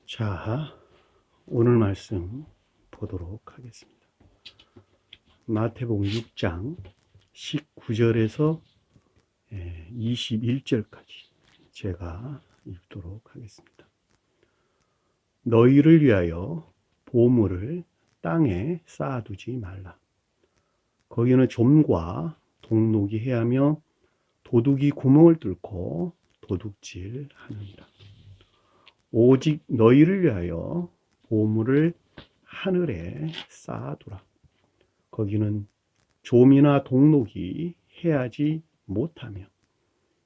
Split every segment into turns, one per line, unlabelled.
자, 오늘 말씀 보도록 하겠습니다. 마태복음 6장 19절에서 21절까지 제가 읽도록 하겠습니다. 너희를 위하여 보물을 땅에 쌓아두지 말라. 거기는 좀과 동록이 해하며 도둑이 구멍을 뚫고 도둑질하느니라. 오직 너희를 위하여 보물을 하늘에 쌓아두라. 거기는 좀이나 동록이 해하지 못하며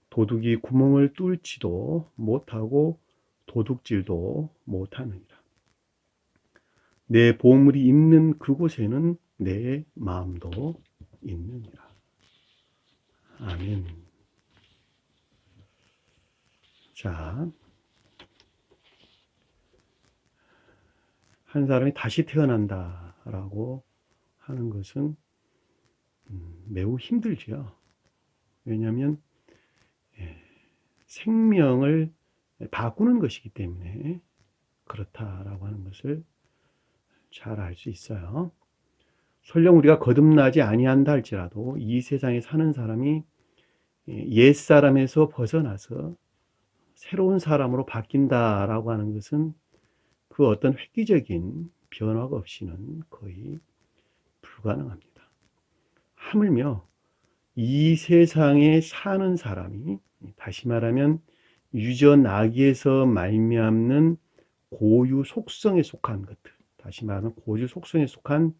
도둑이 구멍을 뚫지도 못하고 도둑질도 못하느니라. 내 보물이 있는 그곳에는 내 마음도 있느니라. 아멘. 자, 한 사람이 다시 태어난다라고 하는 것은 매우 힘들죠. 왜냐하면 생명을 바꾸는 것이기 때문에 그렇다라고 하는 것을 잘 알 수 있어요. 설령 우리가 거듭나지 아니한다 할지라도 이 세상에 사는 사람이 옛사람에서 벗어나서 새로운 사람으로 바뀐다라고 하는 것은 그 어떤 획기적인 변화가 없이는 거의 불가능합니다. 하물며 이 세상에 사는 사람이 다시 말하면 유전아기에서 말미암는 고유 속성에 속한 것들, 다시 말하면 고유 속성에 속한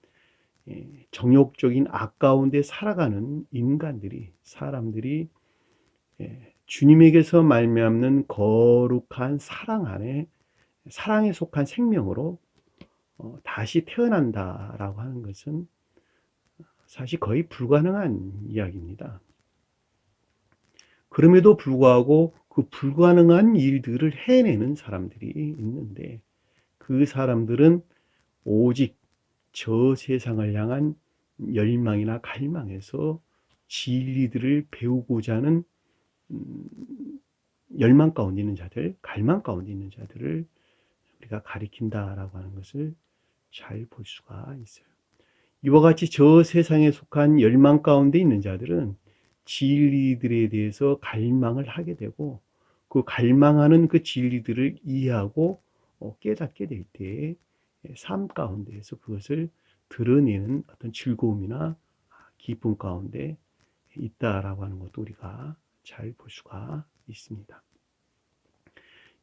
정욕적인 악 가운데 살아가는 인간들이, 사람들이 주님에게서 말미암는 거룩한 사랑 안에, 사랑에 속한 생명으로 다시 태어난다라고 하는 것은 사실 거의 불가능한 이야기입니다. 그럼에도 불구하고 그 불가능한 일들을 해내는 사람들이 있는데 그 사람들은 오직 저 세상을 향한 열망이나 갈망에서 진리들을 배우고자 하는 열망 가운데 있는 자들, 갈망 가운데 있는 자들을 우리가 가리킨다라고 하는 것을 잘 볼 수가 있어요. 이와 같이 저 세상에 속한 열망 가운데 있는 자들은 진리들에 대해서 갈망을 하게 되고 그 갈망하는 그 진리들을 이해하고 깨닫게 될 때에 삶 가운데에서 그것을 드러내는 어떤 즐거움이나 기쁨 가운데 있다라고 하는 것도 우리가 잘 볼 수가 있습니다.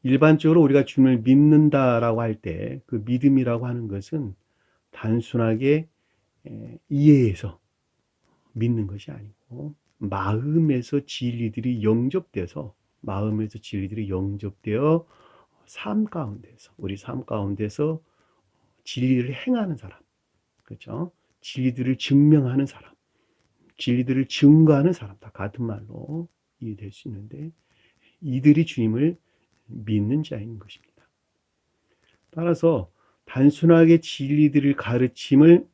일반적으로 우리가 주님을 믿는다라고 할 때 그 믿음이라고 하는 것은 단순하게 이해해서 믿는 것이 아니고 마음에서 진리들이 영접되어 삶 가운데서, 우리 삶 가운데서 진리를 행하는 사람, 그렇죠? 진리들을 증명하는 사람, 진리들을 증거하는 사람, 다 같은 말로 이해될 수 있는데 이들이 주님을 믿는 자인 것입니다. 따라서 단순하게 진리들을 가르침을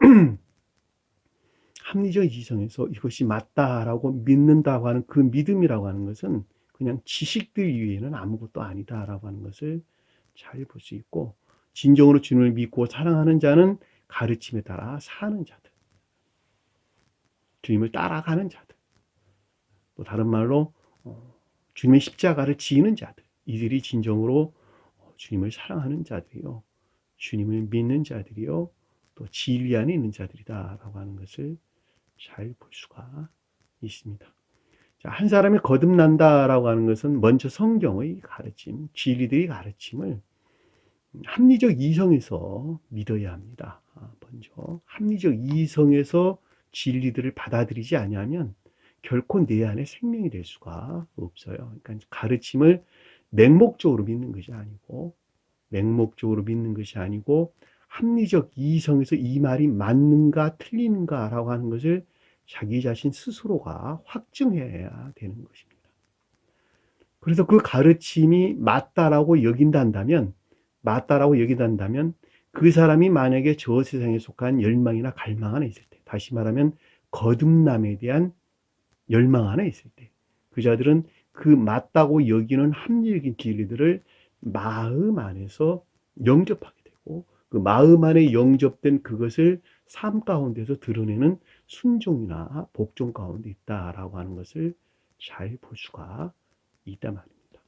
합리적 이성에서 이것이 맞다라고 믿는다고 하는 그 믿음이라고 하는 것은 그냥 지식들 이외에는 아무것도 아니다라고 하는 것을 잘 볼 수 있고, 진정으로 주님을 믿고 사랑하는 자는 가르침에 따라 사는 자들, 주님을 따라가는 자들, 또 다른 말로 주님의 십자가를 지는 자들, 이들이 진정으로 주님을 사랑하는 자들이요, 주님을 믿는 자들이요, 또 진리 안에 있는 자들이다라고 하는 것을 잘 볼 수가 있습니다. 자, 한 사람이 거듭난다라고 하는 것은 먼저 성경의 가르침, 진리들의 가르침을 합리적 이성에서 믿어야 합니다. 먼저 합리적 이성에서 진리들을 받아들이지 아니하면 결코 내 안에 생명이 될 수가 없어요. 그러니까 가르침을 맹목적으로 믿는 것이 아니고 합리적 이성에서 이 말이 맞는가 틀린가라고 하는 것을 자기 자신 스스로가 확증해야 되는 것입니다. 그래서 그 가르침이 맞다라고 여긴다면 그 사람이 만약에 저 세상에 속한 열망이나 갈망 안에 있을 때, 다시 말하면 거듭남에 대한 열망 안에 있을 때, 그 자들은 그 맞다고 여기는 합리적인 진리들을 마음 안에서 영접하게 되고 그 마음 안에 영접된 그것을 삶 가운데서 드러내는 순종이나 복종 가운데 있다라고 하는 것을 잘 볼 수가 있단 말입니다.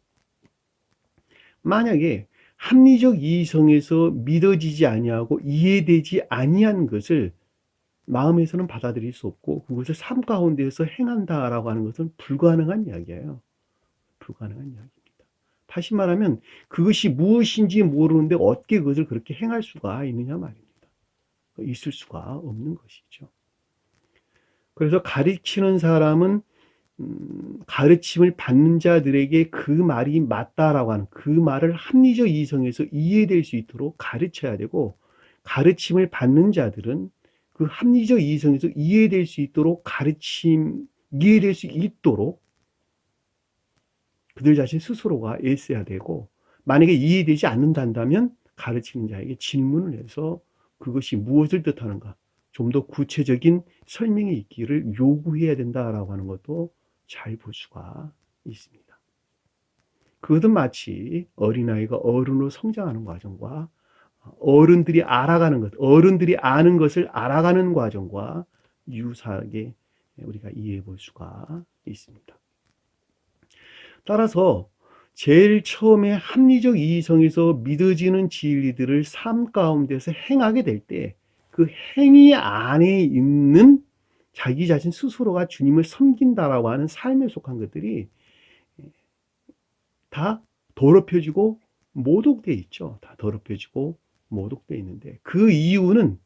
만약에 합리적 이성에서 믿어지지 아니하고 이해되지 아니한 것을 마음에서는 받아들일 수 없고 그것을 삶 가운데에서 행한다라고 하는 것은 불가능한 이야기예요. 불가능한 이야기입니다. 다시 말하면 그것이 무엇인지 모르는데 어떻게 그것을 그렇게 행할 수가 있느냐 말입니다. 있을 수가 없는 것이죠. 그래서 가르치는 사람은 가르침을 받는 자들에게 그 말이 맞다라고 하는 그 말을 합리적 이성에서 이해될 수 있도록 가르쳐야 되고 가르침을 받는 자들은 그 합리적 이성에서 이해될 수 있도록 이해될 수 있도록 그들 자신 스스로가 애써야 되고 만약에 이해되지 않는다면 가르치는 자에게 질문을 해서 그것이 무엇을 뜻하는가 좀 더 구체적인 설명이 있기를 요구해야 된다라고 하는 것도 잘 볼 수가 있습니다. 그것은 마치 어린아이가 어른으로 성장하는 과정과 어른들이 알아가는 것, 어른들이 아는 것을 알아가는 과정과 유사하게 우리가 이해해 볼 수가 있습니다. 따라서 제일 처음에 합리적 이성에서 믿어지는 진리들을 삶 가운데서 행하게 될 때 그 행위 안에 있는 자기 자신 스스로가 주님을 섬긴다라고 하는 삶에 속한 것들이 다 더럽혀지고 모독되어 있죠. 다 더럽혀지고 모독되어 있는데 그 이유는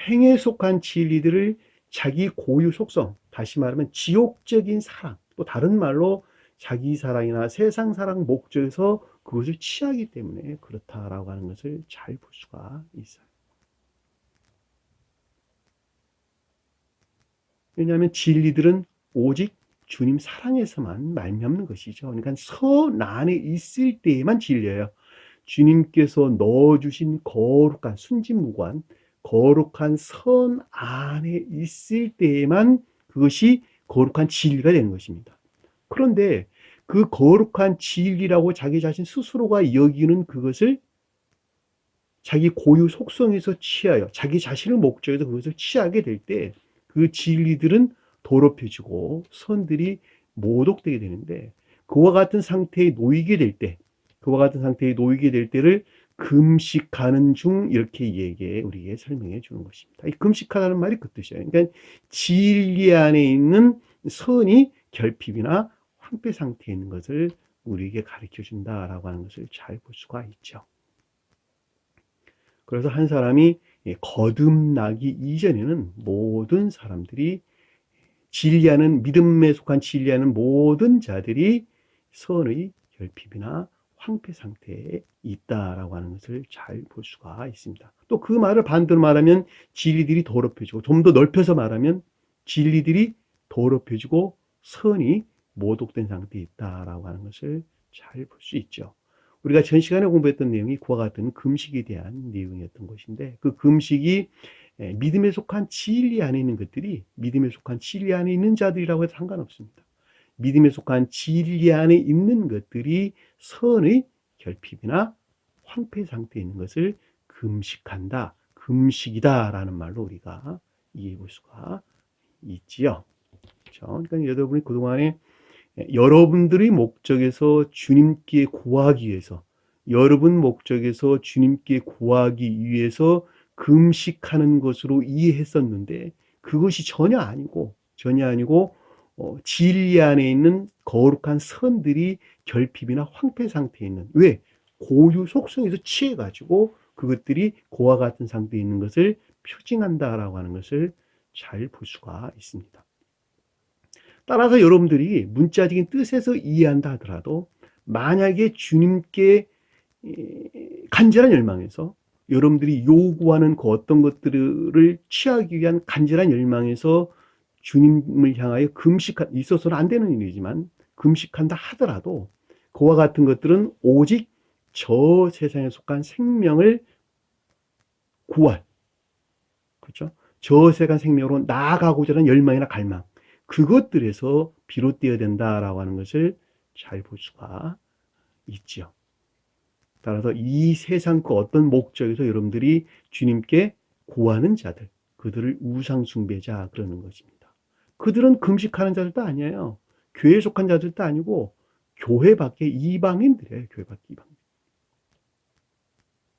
행에 속한 진리들을 자기 고유 속성, 다시 말하면 지옥적인 사랑, 또 다른 말로 자기 사랑이나 세상 사랑 목적에서 그것을 취하기 때문에 그렇다라고 하는 것을 잘 볼 수가 있어요. 왜냐하면 진리들은 오직 주님 사랑에서만 말미암는 것이죠. 그러니까 선 안에 있을 때에만 진리예요. 주님께서 넣어주신 거룩한 순진무관, 거룩한 선 안에 있을 때에만 그것이 거룩한 진리가 되는 것입니다. 그런데 그 거룩한 진리라고 자기 자신 스스로가 여기는 그것을 자기 고유 속성에서 취하여 자기 자신을 목적에서 그것을 취하게 될 때 그 진리들은 더럽혀지고 선들이 모독되게 되는데 그와 같은 상태에 놓이게 될 때를 금식하는 중 이렇게 우리에게 설명해 주는 것입니다. 이 금식하다는 말이 그 뜻이에요. 그러니까 진리 안에 있는 선이 결핍이나 황폐 상태에 있는 것을 우리에게 가르쳐 준다라고 하는 것을 잘 볼 수가 있죠. 그래서 한 사람이 거듭나기 이전에는 모든 사람들이 믿음에 속한 진리하는 모든 자들이 선의 결핍이나 황폐 상태에 있다라고 하는 것을 잘 볼 수가 있습니다. 또 그 말을 반대로 말하면 진리들이 더럽혀지고 좀 더 넓혀서 말하면 진리들이 더럽혀지고 선이 모독된 상태에 있다라고 하는 것을 잘 볼 수 있죠. 우리가 전 시간에 공부했던 내용이 그와 같은 금식에 대한 내용이었던 것인데 그 금식이 믿음에 속한 진리 안에 있는 것들이 믿음에 속한 진리 안에 있는 자들이라고 해도 상관없습니다. 믿음에 속한 진리 안에 있는 것들이 선의 결핍이나 황폐 상태에 있는 것을 금식한다, 금식이다라는 말로 우리가 이해해 볼 수가 있지요. 그렇죠? 그러니까 여러분이 그동안에 여러분들의 목적에서 주님께 구하기 위해서 여러분 목적에서 주님께 구하기 위해서 금식하는 것으로 이해했었는데 그것이 전혀 아니고 진리 안에 있는 거룩한 선들이 결핍이나 황폐 상태에 있는 왜? 고유 속성에서 취해가지고 그것들이 그와 같은 상태에 있는 것을 표징한다라고 하는 것을 잘 볼 수가 있습니다. 따라서 여러분들이 문자적인 뜻에서 이해한다 하더라도 만약에 주님께 간절한 열망에서 여러분들이 요구하는 그 어떤 것들을 취하기 위한 간절한 열망에서 주님을 향하여 있어서는 안 되는 일이지만 금식한다 하더라도 그와 같은 것들은 오직 저 세상에 속한 생명을 구할, 그렇죠? 저 세상 생명으로 나아가고자 하는 열망이나 갈망, 그것들에서 비롯되어야 된다라고 하는 것을 잘 볼 수가 있지요. 따라서 이 세상 그 어떤 목적에서 여러분들이 주님께 구하는 자들, 그들을 우상숭배자 그러는 것입니다. 그들은 금식하는 자들도 아니에요. 교회에 속한 자들도 아니고 교회 밖에 이방인들이에요. 교회 밖에 이방인.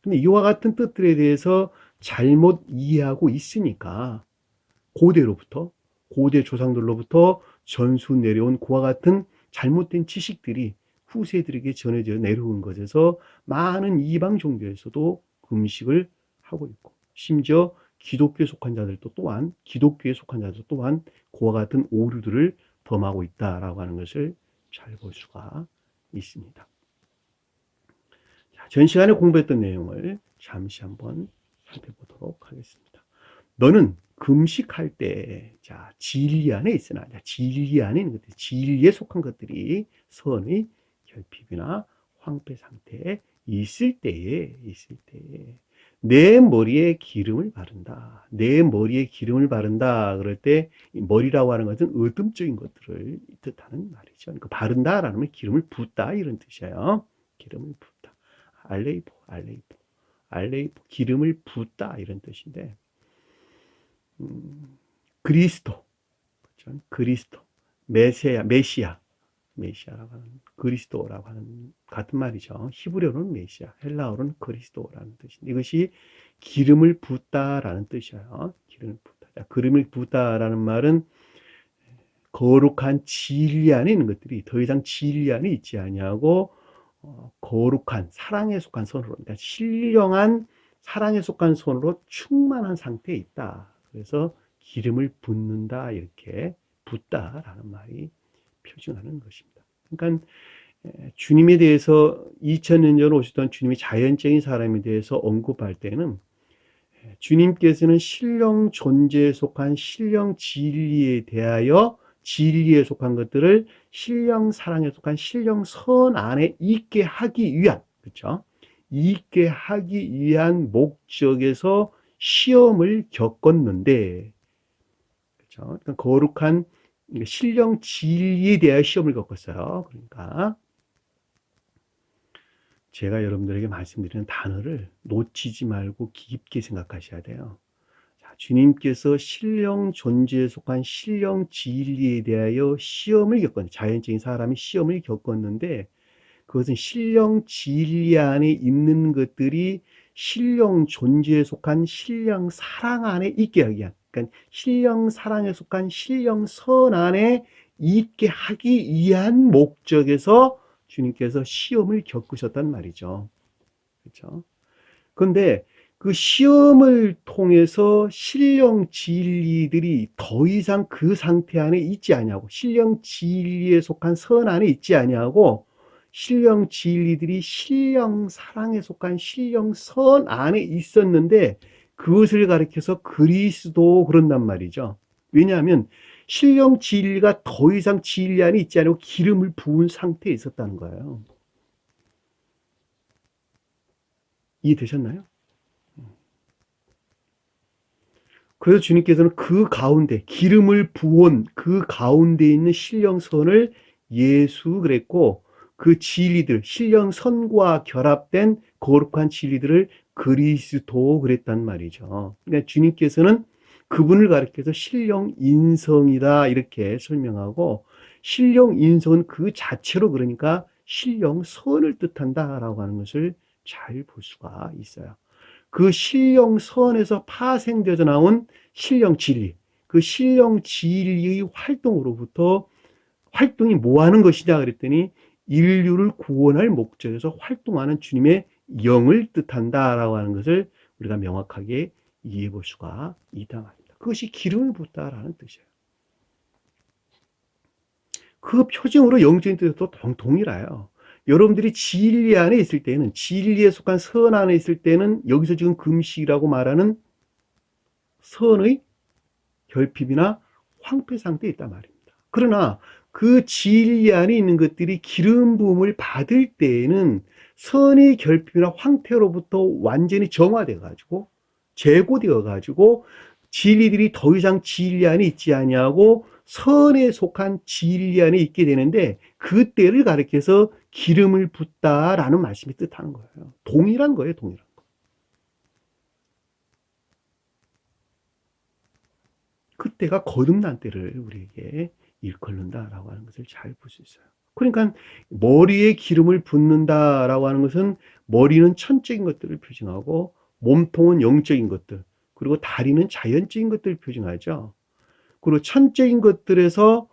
근데 이와 같은 뜻들에 대해서 잘못 이해하고 있으니까 고대 조상들로부터 전수 내려온 그와 같은 잘못된 지식들이 후세들에게 전해져 내려온 것에서 많은 이방 종교에서도 금식을 하고 있고, 심지어 기독교에 속한 자들도 또한 그와 같은 오류들을 범하고 있다라고 하는 것을 잘 볼 수가 있습니다. 자, 전 시간에 공부했던 내용을 잠시 한번 살펴보도록 하겠습니다. 너는 금식할 때, 자, 진리 안에 있으나, 진리 안에 있는 것들, 진리에 속한 것들이 선의 결핍이나 황폐 상태에 있을 때에, 내 머리에 기름을 바른다. 내 머리에 기름을 바른다. 그럴 때, 머리라고 하는 것은 어둠적인 것들을 뜻하는 말이죠. 그러니까 바른다라는 말, 기름을 붓다, 이런 뜻이에요. 기름을 붓다. 알레이포, 기름을 붓다, 이런 뜻인데, 그리스도, 그렇죠? 그리스도, 메시아라고 하는, 그리스도라고 하는 같은 말이죠. 히브리어로는 메시아, 헬라어로는 그리스도라는 뜻인데, 이것이 기름을 붓다라는 뜻이에요. 기름을 붓다. 자, 기름을 붓다라는 말은 거룩한 진리 안에 있는 것들이 더 이상 진리 안에 있지 아니하고 거룩한 사랑에 속한 손으로, 그러니까 신령한 사랑에 속한 손으로 충만한 상태에 있다. 그래서 기름을 붓는다, 이렇게 붓다라는 말이 표준하는 것입니다. 그러니까 주님에 대해서 2000년 전 오시던 주님의 자연적인 사람에 대해서 언급할 때는 주님께서는 신령 존재에 속한 신령 진리에 대하여 진리에 속한 것들을 신령 사랑에 속한 신령 선 안에 있게 하기 위한, 그렇죠? 있게 하기 위한 목적에서 시험을 겪었는데, 그렇죠? 그러니까 거룩한 신령 진리에 대하여 시험을 겪었어요. 그러니까 제가 여러분들에게 말씀드리는 단어를 놓치지 말고 깊게 생각하셔야 돼요. 자, 주님께서 신령 존재에 속한 신령 진리에 대하여 시험을 겪었는데, 자연적인 사람이 시험을 겪었는데, 그것은 신령 진리 안에 있는 것들이 신령 존재에 속한 신령 사랑 안에 있게 하기 위한, 그러니까 신령 사랑에 속한 신령 선 안에 있게 하기 위한 목적에서 주님께서 시험을 겪으셨단 말이죠. 그렇죠? 그런데 그 시험을 통해서 신령 진리들이 더 이상 그 상태 안에 있지 아니하고, 신령 진리에 속한 선 안에 있지 아니하고, 신령 진리들이 신령 사랑에 속한 신령 선 안에 있었는데, 그것을 가리켜서 그리스도 그런단 말이죠. 왜냐하면 신령 진리가 더 이상 진리 안에 있지 않고 기름을 부은 상태에 있었다는 거예요. 이해되셨나요? 그래서 주님께서는 그 가운데, 기름을 부은 그 가운데 있는 신령선을 예수 그랬고, 그 진리들, 신령선과 결합된 거룩한 진리들을 그리스도 그랬단 말이죠. 그러니까 주님께서는 그분을 가리켜서 신령인성이다, 이렇게 설명하고, 신령인성은 그 자체로, 그러니까 신령선을 뜻한다라고 하는 것을 잘 볼 수가 있어요. 그 신령선에서 파생되어져 나온 신령 진리, 그 신령 진리의 활동으로부터, 활동이 뭐 하는 것이냐 그랬더니 인류를 구원할 목적에서 활동하는 주님의 영을 뜻한다라고 하는 것을 우리가 명확하게 이해해 볼 수가 있다 말입니다. 그것이 기름을 붓다라는 뜻이에요. 그 표징으로 영적인 뜻도 동일해요. 여러분들이 진리 안에 있을 때는, 진리에 속한 선 안에 있을 때는 여기서 지금 금식이라고 말하는 선의 결핍이나 황폐 상태에 있단 말입니다. 그러나 그 진리 안에 있는 것들이 기름 부음을 받을 때에는 선의 결핍이나 황폐로부터 완전히 정화되어 가지고, 제고되어 가지고, 진리들이 더 이상 진리 안에 있지 아니하고 선에 속한 진리 안에 있게 되는데 그때를 가리켜서 기름을 붓다라는 말씀이 뜻하는 거예요. 동일한 거예요, 동일한 거. 그때가 거듭난 때를 우리에게 일컬는다라고 하는 것을 잘 볼 수 있어요. 그러니까 머리에 기름을 붓는다라고 하는 것은 머리는 천적인 것들을 표징하고 몸통은 영적인 것들, 그리고 다리는 자연적인 것들을 표징하죠. 그리고 천적인 것들에서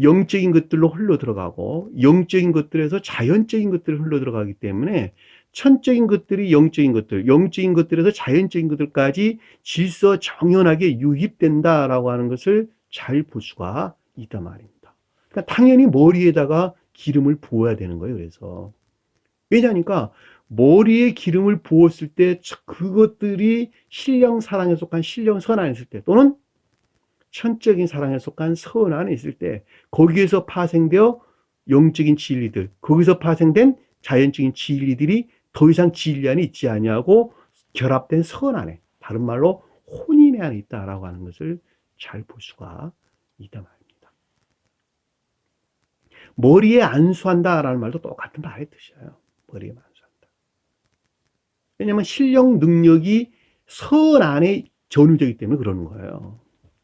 영적인 것들로 흘러 들어가고 영적인 것들에서 자연적인 것들이 흘러 들어가기 때문에 천적인 것들이 영적인 것들, 영적인 것들에서 자연적인 것들까지 질서 정연하게 유입된다라고 하는 것을 잘 볼 수가 있단 말입니다. 그러니까 당연히 머리에다가 기름을 부어야 되는 거예요. 그래서 왜냐하니까 머리에 기름을 부었을 때 그것들이 신령 사랑에 속한 신령 선 안에 있을 때 또는 천적인 사랑에 속한 선 안에 있을 때 거기에서 파생되어 영적인 진리들, 거기서 파생된 자연적인 진리들이 더 이상 진리 안에 있지 아니하고 결합된 선 안에, 다른 말로 혼인의 안에 있다라고 하는 것을 잘 볼 수가 있단 말입니다. 머리에 안수한다라는 말도 똑같은 말의 뜻이에요. 머리에 안수한다. 왜냐하면 신령 능력이 선 안에 전유되기 때문에 그러는 거예요.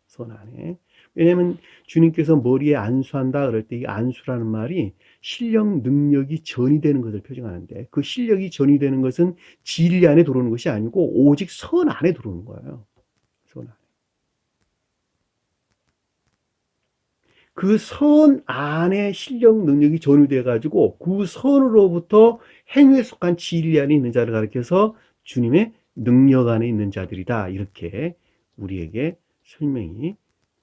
선 안에. 왜냐하면 주님께서 머리에 안수한다 그럴 때 이 안수라는 말이 신령 능력이 전이되는 것을 표정하는데 그 실력이 전이되는 것은 진리 안에 들어오는 것이 아니고 오직 선 안에 들어오는 거예요. 선 안에. 그 선 안에 실력 능력이 전이돼 가지고 그 선으로부터 행위에 속한 진리 안에 있는 자를 가리켜서 주님의 능력 안에 있는 자들이다. 이렇게 우리에게 설명이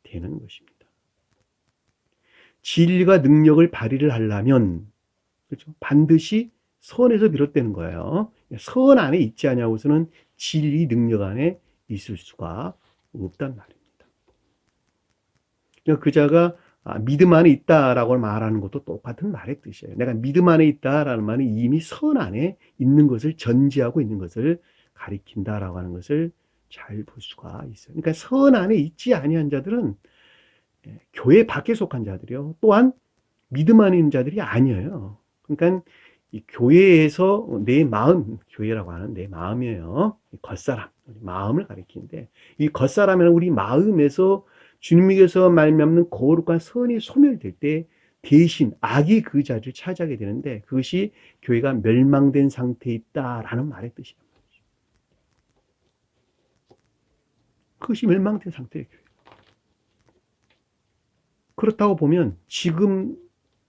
되는 것입니다. 진리가 능력을 발휘를 하려면 그렇죠? 반드시 선에서 비롯되는 거예요. 선 안에 있지 않냐고서는 진리 능력 안에 있을 수가 없단 말입니다. 그러니까 그 자가 믿음 안에 있다라고 말하는 것도 똑같은 말의 뜻이에요. 내가 믿음 안에 있다라는 말은 이미 선 안에 있는 것을 전제하고 있는 것을 가리킨다라고 하는 것을 잘 볼 수가 있어요. 그러니까 선 안에 있지 아니한 자들은 교회 밖에 속한 자들이요. 또한 믿음 안에 있는 자들이 아니에요. 그러니까 이 교회에서 내 마음, 교회라고 하는 내 마음이에요. 겉사람, 마음을 가리키는데 이 겉사람이란 우리 마음에서 주님께서 말미암는 거룩한 선이 소멸될 때 대신 악이 그 자리를 차지하게 되는데 그것이 교회가 멸망된 상태에 있다라는 말의 뜻이에요. 그것이 멸망된 상태예요. 그렇다고 보면 지금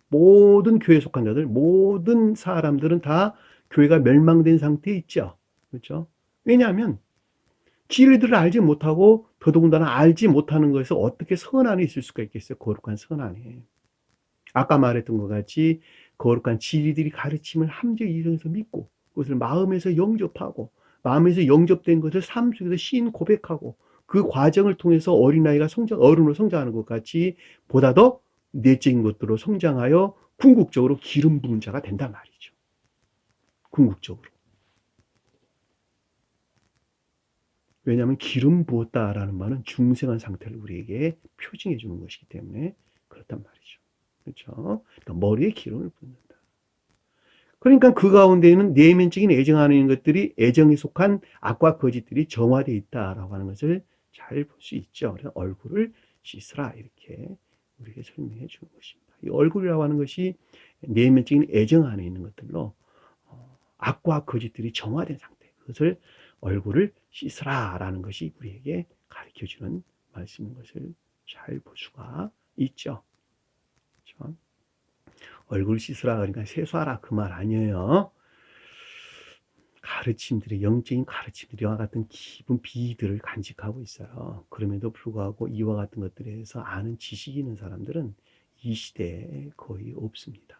모든 교회에 속한 자들, 모든 사람들은 다 교회가 멸망된 상태에 있죠. 그렇죠? 왜냐하면 진리들을 알지 못하고 더더군다나 알지 못하는 것에서 어떻게 선 안에 있을 수가 있겠어요? 거룩한 선 안에. 아까 말했던 것 같이 거룩한 진리들이 가르침을 함께 이루어서 믿고 그것을 마음에서 영접하고 마음에서 영접된 것을 삶 속에서 신 고백하고 그 과정을 통해서 어린아이가 어른으로 성장하는 것 같이 보다 더 내적인 것들로 성장하여 궁극적으로 기름 부은 자가 된단 말이죠. 궁극적으로. 왜냐하면 기름 부었다라는 말은 중생한 상태를 우리에게 표징해 주는 것이기 때문에 그렇단 말이죠. 그렇죠? 그러니까 머리에 기름을 붓는다. 그러니까 그 가운데에는 내면적인 애정하는 것들이 애정에 속한 악과 거짓들이 정화되어 있다라고 하는 것을 잘 볼 수 있죠. 그래서 얼굴을 씻으라 이렇게 우리에게 설명해 주는 것입니다. 이 얼굴이라고 하는 것이 내면적인 애정 안에 있는 것들로 악과 거짓들이 정화된 상태. 그것을 얼굴을 씻으라라는 것이 우리에게 가르쳐주는 말씀인 것을 잘 볼 수가 있죠. 그렇죠? 얼굴 씻으라 그러니까 세수하라 그 말 아니에요. 가르침들이 영적인 가르침들이 와 같은 깊은 비들을 간직하고 있어요. 그럼에도 불구하고 이와 같은 것들에 대해서 아는 지식이 있는 사람들은 이 시대에 거의 없습니다.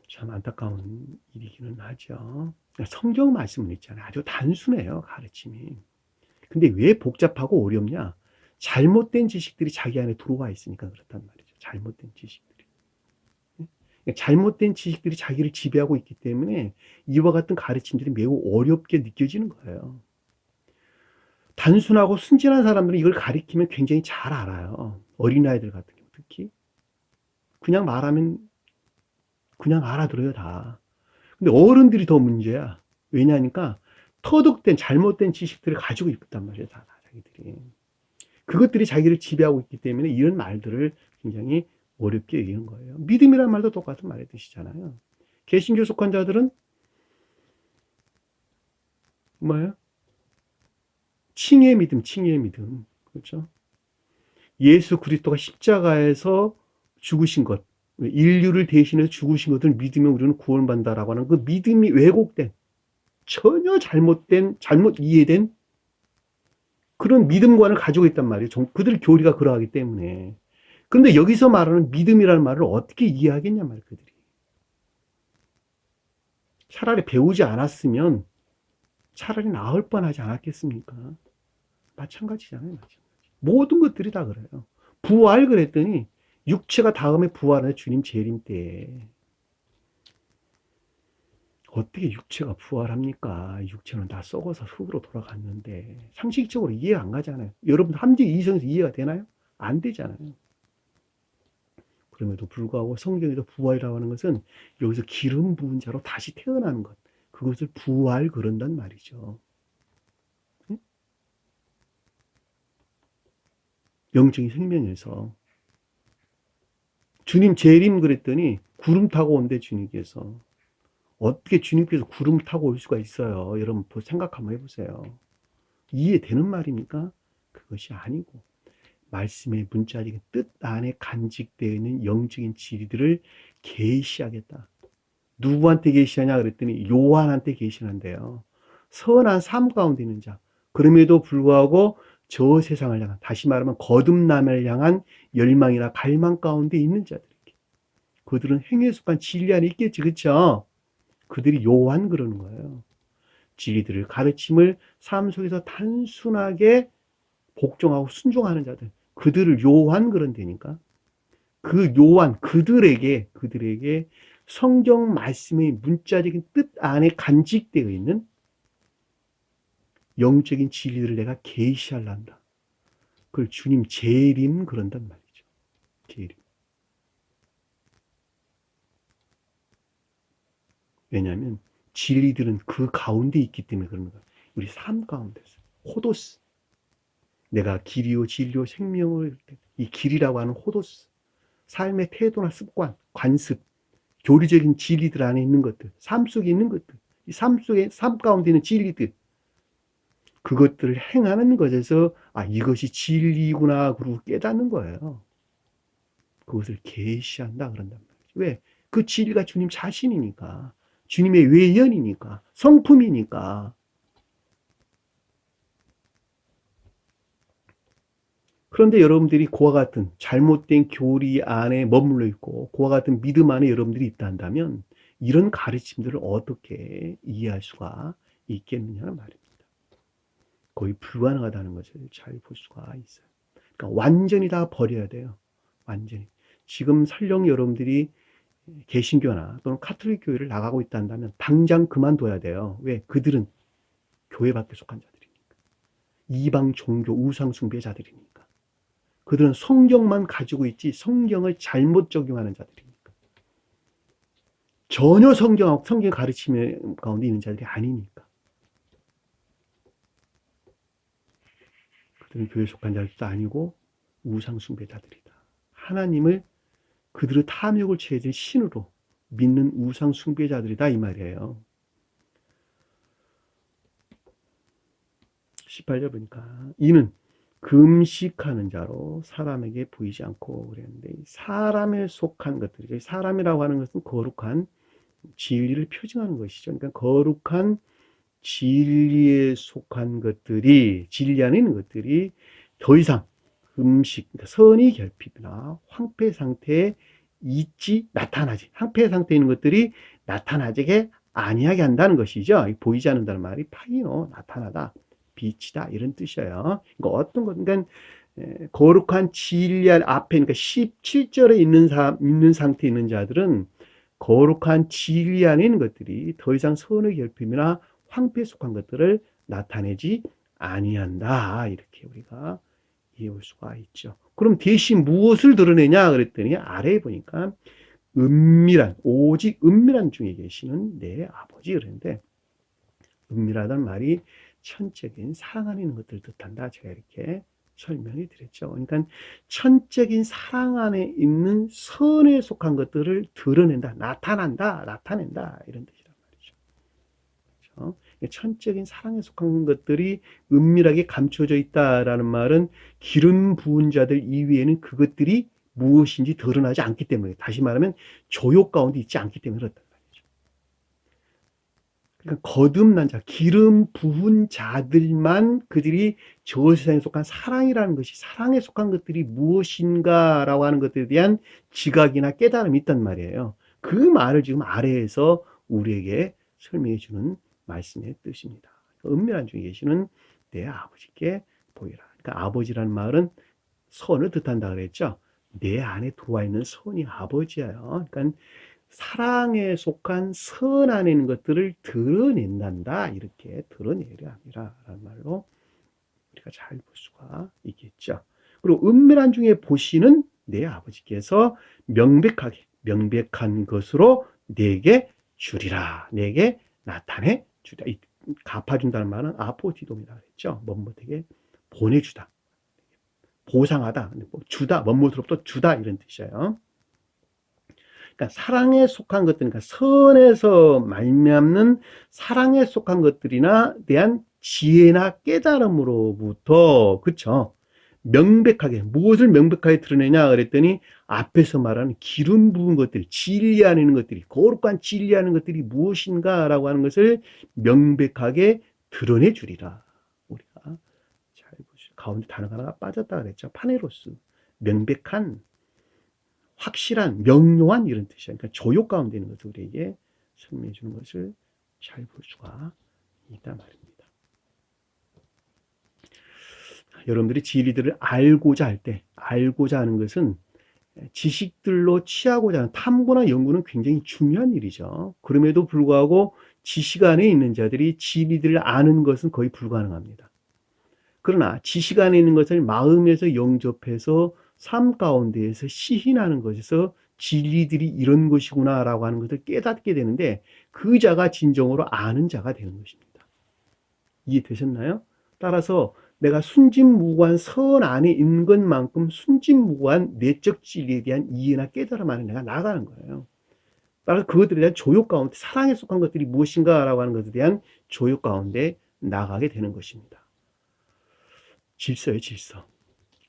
참 안타까운 일이기는 하죠. 성경 말씀은 있잖아요. 아주 단순해요, 가르침이. 근데 왜 복잡하고 어렵냐? 잘못된 지식들이 자기 안에 들어와 있으니까 그렇단 말이죠. 잘못된 지식들이. 잘못된 지식들이 자기를 지배하고 있기 때문에 이와 같은 가르침들이 매우 어렵게 느껴지는 거예요. 단순하고 순진한 사람들은 이걸 가리키면 굉장히 잘 알아요. 어린아이들 같은 경우 특히. 그냥 말하면 그냥 알아들어요, 다. 근데 어른들이 더 문제야. 왜냐하니까 터득된 잘못된 지식들을 가지고 있단 말이에요, 다 자기들이. 그것들이 자기를 지배하고 있기 때문에 이런 말들을 굉장히 어렵게 얘기하는 거예요. 믿음이란 말도 똑같은 말의 뜻이잖아요. 개신교 속한 자들은 뭐예요? 칭의의 믿음, 칭의의 믿음. 그렇죠? 예수 그리스도가 십자가에서 죽으신 것, 인류를 대신해서 죽으신 것을 믿으면 우리는 구원받는다라고 하는 그 믿음이 왜곡된, 전혀 잘못 이해된 그런 믿음관을 가지고 있단 말이에요. 그들 교리가 그러하기 때문에. 그런데 여기서 말하는 믿음이라는 말을 어떻게 이해하겠냐 말이에요, 그들이. 차라리 배우지 않았으면 차라리 나을 뻔하지 않았겠습니까? 마찬가지잖아요, 마찬가지. 모든 것들이 다 그래요. 부활 그랬더니 육체가 다음에 부활하는 주님 재림 때에 어떻게 육체가 부활합니까? 육체는 다 썩어서 흙으로 돌아갔는데 상식적으로 이해가 안 가잖아요. 여러분 함정 이성에서 이해가 되나요? 안 되잖아요. 그럼에도 불구하고 성경에서 부활이라고 하는 것은 여기서 기름 부은 자로 다시 태어나는 것, 그것을 부활 그런단 말이죠. 영적인 생명에서 주님 재림 그랬더니 구름 타고 온대. 주님께서 어떻게 주님께서 구름 타고 올 수가 있어요? 여러분 생각 한번 해보세요. 이해되는 말입니까? 그것이 아니고 말씀의 문자적인 뜻 안에 간직되어 있는 영적인 진리들을 계시하겠다. 누구한테 계시하냐 그랬더니 요한한테 계시한대요. 선한 삶 가운데 있는 자. 그럼에도 불구하고 저 세상을 향한, 다시 말하면 거듭남을 향한 열망이나 갈망 가운데 있는 자들에게. 그들은 행위에 속한 진리 안에 있겠지, 그렇죠? 그들이 요한 그러는 거예요. 진리들을 가르침을 삶 속에서 단순하게 복종하고 순종하는 자들. 그들을 요한 그런다니까. 그 요한 그들에게 성경 말씀의 문자적인 뜻 안에 간직되어 있는 영적인 진리들을 내가 계시하란다. 그걸 주님 재림 그런단 말이죠. 재림. 왜냐하면 진리들은 그 가운데 있기 때문에 그런 거야. 우리 삶 가운데서. 호도스. 내가 길이요 진리요 생명을, 이 길이라고 하는 호도스. 삶의 태도나 습관, 관습, 교리적인 진리들 안에 있는 것들, 삶 속에 있는 것들, 이 삶 가운데 있는 진리들, 그것들을 행하는 것에서 이것이 진리구나 그러고 깨닫는 거예요. 그것을 계시한다 그런단 말이죠. 왜? 그 진리가 주님 자신이니까, 주님의 외연이니까, 성품이니까. 그런데 여러분들이 그와 같은 잘못된 교리 안에 머물러 있고 그와 같은 믿음 안에 여러분들이 있다 한다면 이런 가르침들을 어떻게 이해할 수가 있겠느냐는 말입니다. 거의 불가능하다는 것을 잘 볼 수가 있어요. 그러니까 완전히 다 버려야 돼요. 완전히. 지금 설령 여러분들이 개신교나 또는 카톨릭 교회를 나가고 있다 한다면 당장 그만둬야 돼요. 왜? 그들은 교회 밖에 속한 자들이니까. 이방 종교 우상 숭배자들이니까. 그들은 성경만 가지고 있지 성경을 잘못 적용하는 자들이니까. 전혀 성경 가르침 가운데 있는 자들이 아니니까. 그들은 교회에 속한 자들도 아니고 우상 숭배자들이다. 하나님을 그들의 탐욕을 채워진 신으로 믿는 우상 숭배자들이다 이 말이에요. 18절 보니까 이는 금식하는 자로 사람에게 보이지 않고 그랬는데 사람에 속한 것들이죠. 사람이라고 하는 것은 거룩한 진리를 표징하는 것이죠. 그러니까 거룩한 진리에 속한 것들이, 진리 안에 있는 것들이 더 이상 금식, 그러니까 선의 결핍이나 황폐 상태에 나타나지, 황폐 상태에 있는 것들이 나타나지게 아니하게 한다는 것이죠. 보이지 않는다는 말이 파이노, 나타나다, 빛이다 이런 뜻이에요. 그러니까 어떤 것, 그러니까 거룩한 진리 앞에, 그러니까 17절에 있는 상태에 있는 자들은 거룩한 진리 안에 있는 것들이 더 이상 선의 결핍이나 황폐에 속한 것들을 나타내지 아니한다. 이렇게 우리가 이해할 수가 있죠. 그럼 대신 무엇을 드러내냐 그랬더니 아래에 보니까 은밀한, 오직 은밀한 중에 계시는 내 아버지 그랬는데, 은밀하다는 말이 천적인 사랑 안에 있는 것들을 뜻한다. 제가 이렇게 설명해 드렸죠. 그러니까 천적인 사랑 안에 있는 선에 속한 것들을 드러낸다, 나타낸다 이런 뜻이란 말이죠. 그렇죠? 천적인 사랑에 속한 것들이 은밀하게 감춰져 있다라는 말은 기름 부은 자들 이외에는 그것들이 무엇인지 드러나지 않기 때문에, 다시 말하면 조욕 가운데 있지 않기 때문에 그렇다. 그러니까 거듭난 자, 기름 부은 자들만 그들이 저 세상에 속한 사랑이라는 것이, 사랑에 속한 것들이 무엇인가라고 하는 것들에 대한 지각이나 깨달음이 있단 말이에요. 그 말을 지금 아래에서 우리에게 설명해 주는 말씀의 뜻입니다. 은밀한 중에 계시는 내 아버지께 보이라. 그러니까 아버지라는 말은 선을 뜻한다 그랬죠. 내 안에 들어와 있는 선이 아버지예요. 그러니까 사랑에 속한 선 안에 있는 것들을 드러낸단다. 이렇게 드러내려 합니다. 라는 말로 우리가 잘 볼 수가 있겠죠. 그리고 은밀한 중에 보시는 내 아버지께서 명백한 것으로 내게 주리라. 내게 나타내 주리라. 이 갚아준다는 말은 아포디돔이라고 했죠. 뭐뭐되게 보내주다. 보상하다. 주다. 뭐뭐로부터 주다. 이런 뜻이에요. 그러니까 사랑에 속한 것들, 그러니까 선에서 말미암는 사랑에 속한 것들이나 대한 지혜나 깨달음으로부터, 그쵸? 명백하게, 무엇을 명백하게 드러내냐 그랬더니 앞에서 말하는 기름 부은 것들, 진리 안에 있는 것들이, 거룩한 진리 안에 있는 것들이 무엇인가라고 하는 것을 명백하게 드러내 주리라. 우리가 잘 보시죠. 가운데 단어가 하나가 빠졌다 그랬죠. 파네로스. 명백한, 확실한, 명료한 이런 뜻이야. 그러니까 조욕 가운데 있는 것을 우리에게 설명해 주는 것을 잘 볼 수가 있단 말입니다. 여러분들이 진리들을 알고자 할 때, 알고자 하는 것은 지식들로 취하고자 하는 탐구나 연구는 굉장히 중요한 일이죠. 그럼에도 불구하고 지식 안에 있는 자들이 진리들을 아는 것은 거의 불가능합니다. 그러나 지식 안에 있는 것을 마음에서 영접해서 삶 가운데에서 시인하는 것에서 진리들이 이런 것이구나라고 하는 것을 깨닫게 되는데, 그 자가 진정으로 아는 자가 되는 것입니다. 이해되셨나요? 따라서 내가 순진무구한 선 안에 있는 것만큼 순진무구한 내적 진리에 대한 이해나 깨달음 안에 내가 나가는 거예요. 따라서 그것들에 대한 조욕 가운데, 사랑에 속한 것들이 무엇인가라고 하는 것에 대한 조욕 가운데 나가게 되는 것입니다. 질서예요, 질서.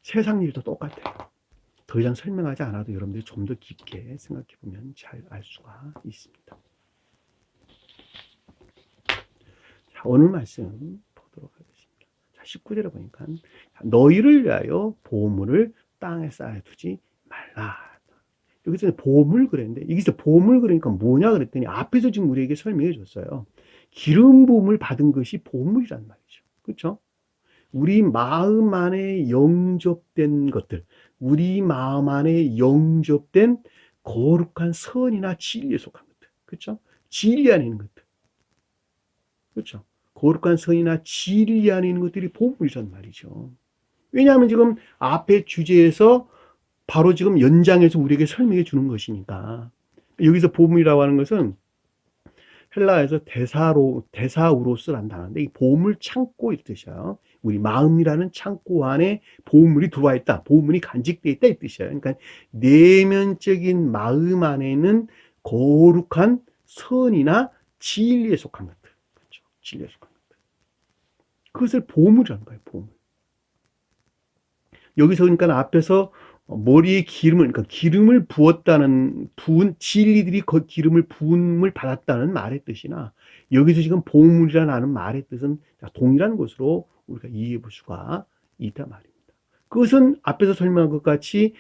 세상 일도 똑같아요. 더 이상 설명하지 않아도 여러분들이 좀 더 깊게 생각해 보면 잘 알 수가 있습니다. 자, 오늘 말씀 보도록 하겠습니다. 자, 19절에 보니까 너희를 위하여 보물을 땅에 쌓아두지 말라. 여기서 보물 그랬는데, 여기서 보물 그러니까 뭐냐 그랬더니 앞에서 지금 우리에게 설명해 줬어요. 기름 부음을 받은 것이 보물이란 말이죠. 그렇죠? 우리 마음 안에 영접된 것들, 우리 마음 안에 영접된 거룩한 선이나 진리에 속한 것들, 그렇죠? 진리 안에 있는 것들, 그렇죠? 거룩한 선이나 진리 안에 있는 것들이 보물이란 말이죠. 왜냐하면 지금 앞에 주제에서 바로 지금 연장해서 우리에게 설명해 주는 것이니까. 여기서 보물이라고 하는 것은 헬라에서 데사우로스라는 단어인데, 이 보물 창고의 뜻이에요. 우리 마음이라는 창고 안에 보물이 들어와 있다, 보물이 간직되어 있다 이 뜻이에요. 그러니까 내면적인 마음 안에는 거룩한 선이나 진리에 속한 것들, 그렇죠? 진리에 속한 것들. 그것을 보물이라는 거예요, 보물. 여기서 그러니까 앞에서 머리에 그러니까 기름을 부은 진리들이 기름을 부음을 받았다는 말의 뜻이나, 여기서 지금 보물이라는 말의 뜻은 동일한 것으로 우리가 이해해 볼 수가 있단 말입니다. 그것은 앞에서 설명한 것 같이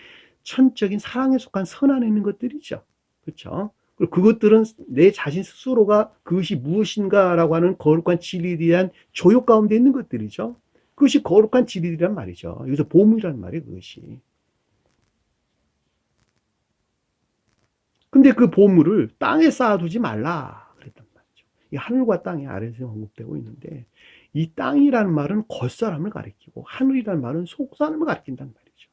천적인 사랑에 속한 선 안에 있는 것들이죠. 그렇죠? 그리고 그것들은 내 자신 스스로가 그것이 무엇인가라고 하는 거룩한 진리에 대한 조욕 가운데 있는 것들이죠. 그것이 거룩한 진리란 말이죠. 여기서 보물이라는 말이에요, 그것이. 근데 그 보물을 땅에 쌓아두지 말라 그랬단 말이죠. 이 하늘과 땅이 아래에서 언급되고 있는데, 이 땅이라는 말은 겉사람을 가리키고 하늘이라는 말은 속사람을 가리킨단 말이죠.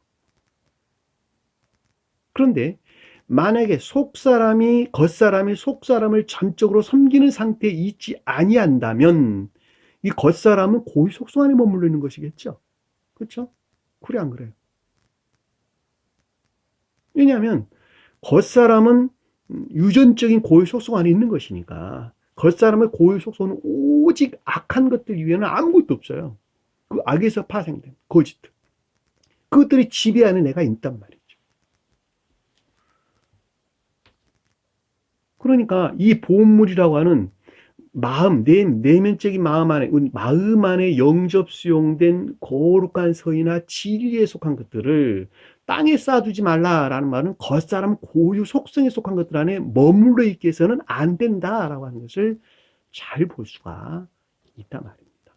그런데 만약에 겉사람이 속사람을 전적으로 섬기는 상태에 있지 아니한다면 이 겉사람은 고유 속성 안에 머물러 있는 것이겠죠. 그렇죠? 그래 안 그래요? 왜냐하면 겉사람은 유전적인 고유 속성 안에 있는 것이니까 겉사람의 고유 속성은 오직 악한 것들 이외에는 아무것도 없어요. 그 악에서 파생된 거짓들. 그것들이 지배하는 애가 있단 말이죠. 그러니까 이 보물이라고 하는 마음, 내면적인 마음 안에 영접 수용된 거룩한 서이나 진리에 속한 것들을 땅에 쌓아두지 말라라는 말은 겉사람 고유 속성에 속한 것들 안에 머물러 있게 해서는 안 된다라고 하는 것을 잘 볼 수가 있단 말입니다.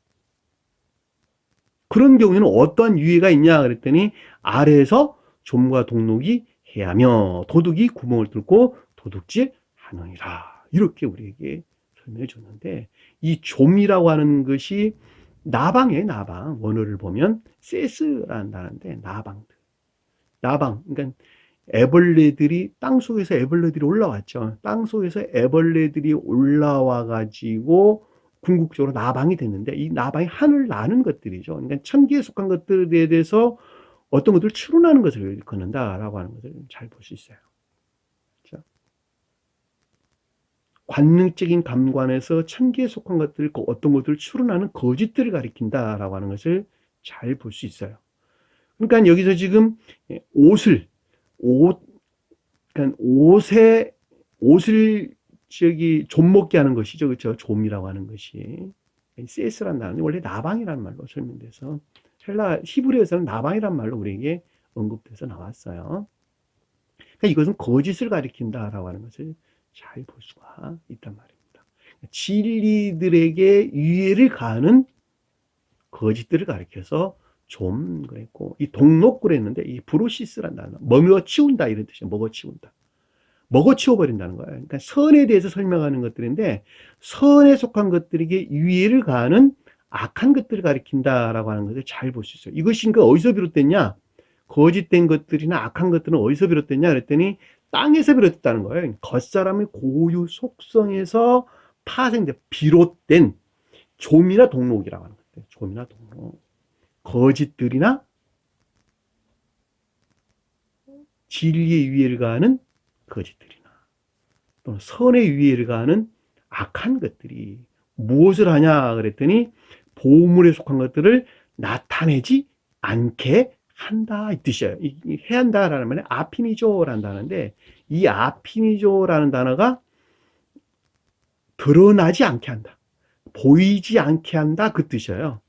그런 경우에는 어떠한 유예가 있냐 그랬더니 아래에서 좀과 동록이 해하며 도둑이 구멍을 뚫고 도둑질 하느니라. 이렇게 우리에게 설명해 줬는데 이 좀이라고 하는 것이 나방이에요. 나방. 원어를 보면 세스라는 단어인데 나방. 그러니까 애벌레들이 땅속에서 애벌레들이 올라왔죠. 땅속에서 애벌레들이 올라와 가지고 궁극적으로 나방이 됐는데 이 나방이 하늘 나는 것들이죠. 그러니까 천기에 속한 것들에 대해서 어떤 것들을 추론하는 것을 일컫는다라고 하는 것을 잘 볼 수 있어요. 그렇죠? 관능적인 감관에서 천기에 속한 것들, 어떤 것들을 추론하는 거짓들을 가리킨다라고 하는 것을 잘 볼 수 있어요. 그러니까 여기서 지금 옷을 그러니까 옷을 좀 먹게 하는 것이죠. 그렇죠? 좀이라고 하는 것이. 세스란 단어는 원래 나방이라는 말로 설명돼서 히브리어에서는 나방이라는 말로 우리에게 언급돼서 나왔어요. 그러니까 이것은 거짓을 가리킨다라고 하는 것을 잘 볼 수가 있단 말입니다. 진리들에게 유해를 가하는 거짓들을 가리켜서 좀 그랬고 이 동록 그랬는데 이 브로시스란 단어 먹어치운다 이런 뜻이에요. 먹어치워버린다는 거예요. 그러니까 선에 대해서 설명하는 것들인데 선에 속한 것들에게 유해를 가하는 악한 것들을 가리킨다라고 하는 것을 잘 볼 수 있어요. 이것이 그러니까 어디서 비롯됐냐? 거짓된 것들이나 악한 것들은 어디서 비롯됐냐 그랬더니 땅에서 비롯됐다는 거예요. 겉사람의 고유 속성에서 비롯된 좀이나 동록이라고 하는 것들. 좀이나 동록. 거짓들이나 진리의 유해를 가하는 거짓들이나 또는 선의 유해를 가하는 악한 것들이 무엇을 하냐 그랬더니 보물에 속한 것들을 나타내지 않게 한다 이 뜻이에요. 해야 한다라는 말은 아피니조라는 단어인데 이 아피니조라는 단어가 드러나지 않게 한다. 보이지 않게 한다 그 뜻이에요.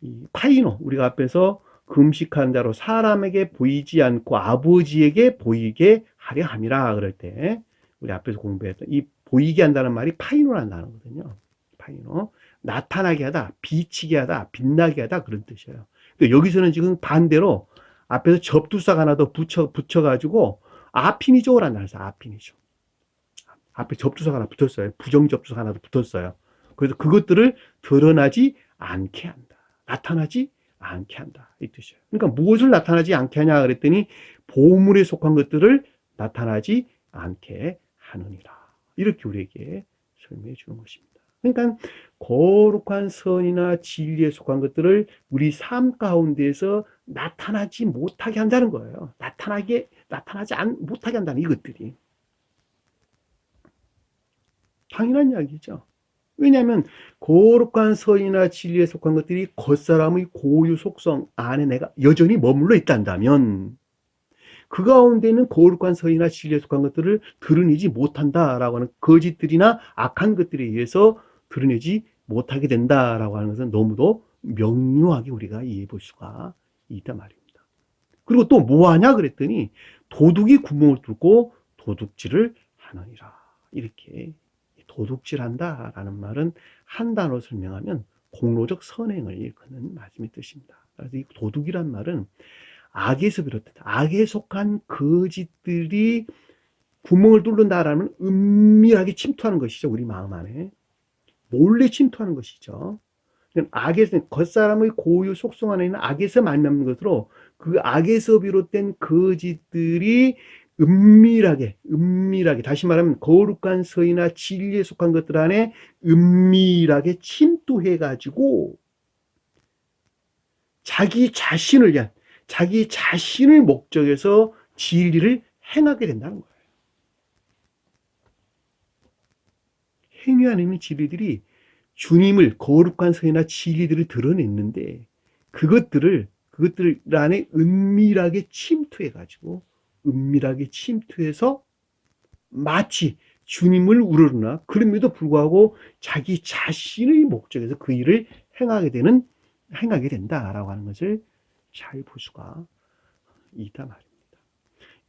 이 파이노 우리가 앞에서 금식한 자로 사람에게 보이지 않고 아버지에게 보이게 하려 함이라 그럴 때 우리 앞에서 공부했던 이 보이게 한다는 말이 파이노라는 단어거든요. 파이노 나타나게 하다, 비치게 하다, 빛나게 하다 그런 뜻이에요. 여기서는 지금 반대로 앞에서 접두사가 하나 더 붙여가지고 아피니조라는 단어에서 아피니조 앞에 접두사가 하나 붙었어요. 부정 접두사가 하나 더 붙었어요. 그래서 그것들을 드러나지 않게 한다. 나타나지 않게 한다. 이 뜻이에요. 그러니까 무엇을 나타나지 않게 하냐 그랬더니 보물에 속한 것들을 나타나지 않게 하느니라. 이렇게 우리에게 설명해 주는 것입니다. 그러니까 거룩한 선이나 진리에 속한 것들을 우리 삶 가운데에서 나타나지 못하게 한다는 거예요. 나타나지 못하게 한다는 이것들이. 당연한 이야기죠. 왜냐하면 거룩한 선이나 진리에 속한 것들이 겉사람의 고유 속성 안에 내가 여전히 머물러 있단다면 그 가운데는 거룩한 선이나 진리에 속한 것들을 드러내지 못한다라고 하는 거짓들이나 악한 것들에 의해서 드러내지 못하게 된다라고 하는 것은 너무도 명료하게 우리가 이해해 볼 수가 있단 말입니다. 그리고 또 뭐하냐 그랬더니 도둑이 구멍을 뚫고 도둑질을 하느니라. 이렇게 도둑질한다라는 말은 한 단어로 설명하면 공로적 선행을 일컫는 말씀의 뜻입니다. 그래서 이 도둑이란 말은 악에서 비롯된 악에 속한 거짓들이 구멍을 뚫는다라는 은밀하게 침투하는 것이죠. 우리 마음 안에 몰래 침투하는 것이죠. 악에서, 겉사람의 고유 속성 안에 있는 악에서 말미암는 것으로 그 악에서 비롯된 거짓들이 은밀하게, 다시 말하면 거룩한 서이나 진리에 속한 것들 안에 은밀하게 침투해가지고 자기 자신을 목적해서 진리를 행하게 된다는 거예요. 행위 안에 있는 진리들이 주님을, 거룩한 서이나 진리들을 드러냈는데 그것들 안에 은밀하게 침투해서 마치 주님을 우러르나 그럼에도 불구하고 자기 자신의 목적에서 그 일을 행하게 된다라고 하는 것을 잘 볼 수가 있단 말입니다.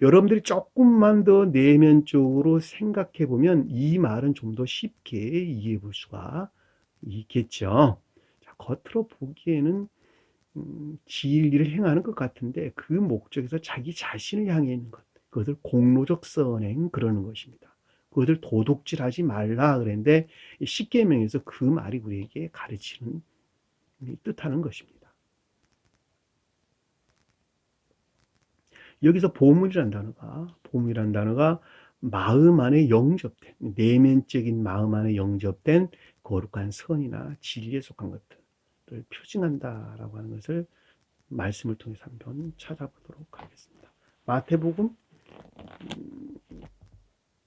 여러분들이 조금만 더 내면적으로 생각해 보면 이 말은 좀 더 쉽게 이해해 볼 수가 있겠죠. 자, 겉으로 보기에는 진리를 행하는 것 같은데 그 목적에서 자기 자신을 향해 있는 것, 그것을 공로적 선행 그러는 것입니다. 그것을 도둑질하지 말라 그랬는데 십계명에서 그 말이 우리에게 가르치는 뜻하는 것입니다. 여기서 보물이라는 단어가 마음 안에 영접된, 내면적인 마음 안에 영접된 거룩한 선이나 진리에 속한 것들을 표징한다라고 하는 것을 말씀을 통해서 한번 찾아보도록 하겠습니다. 마태복음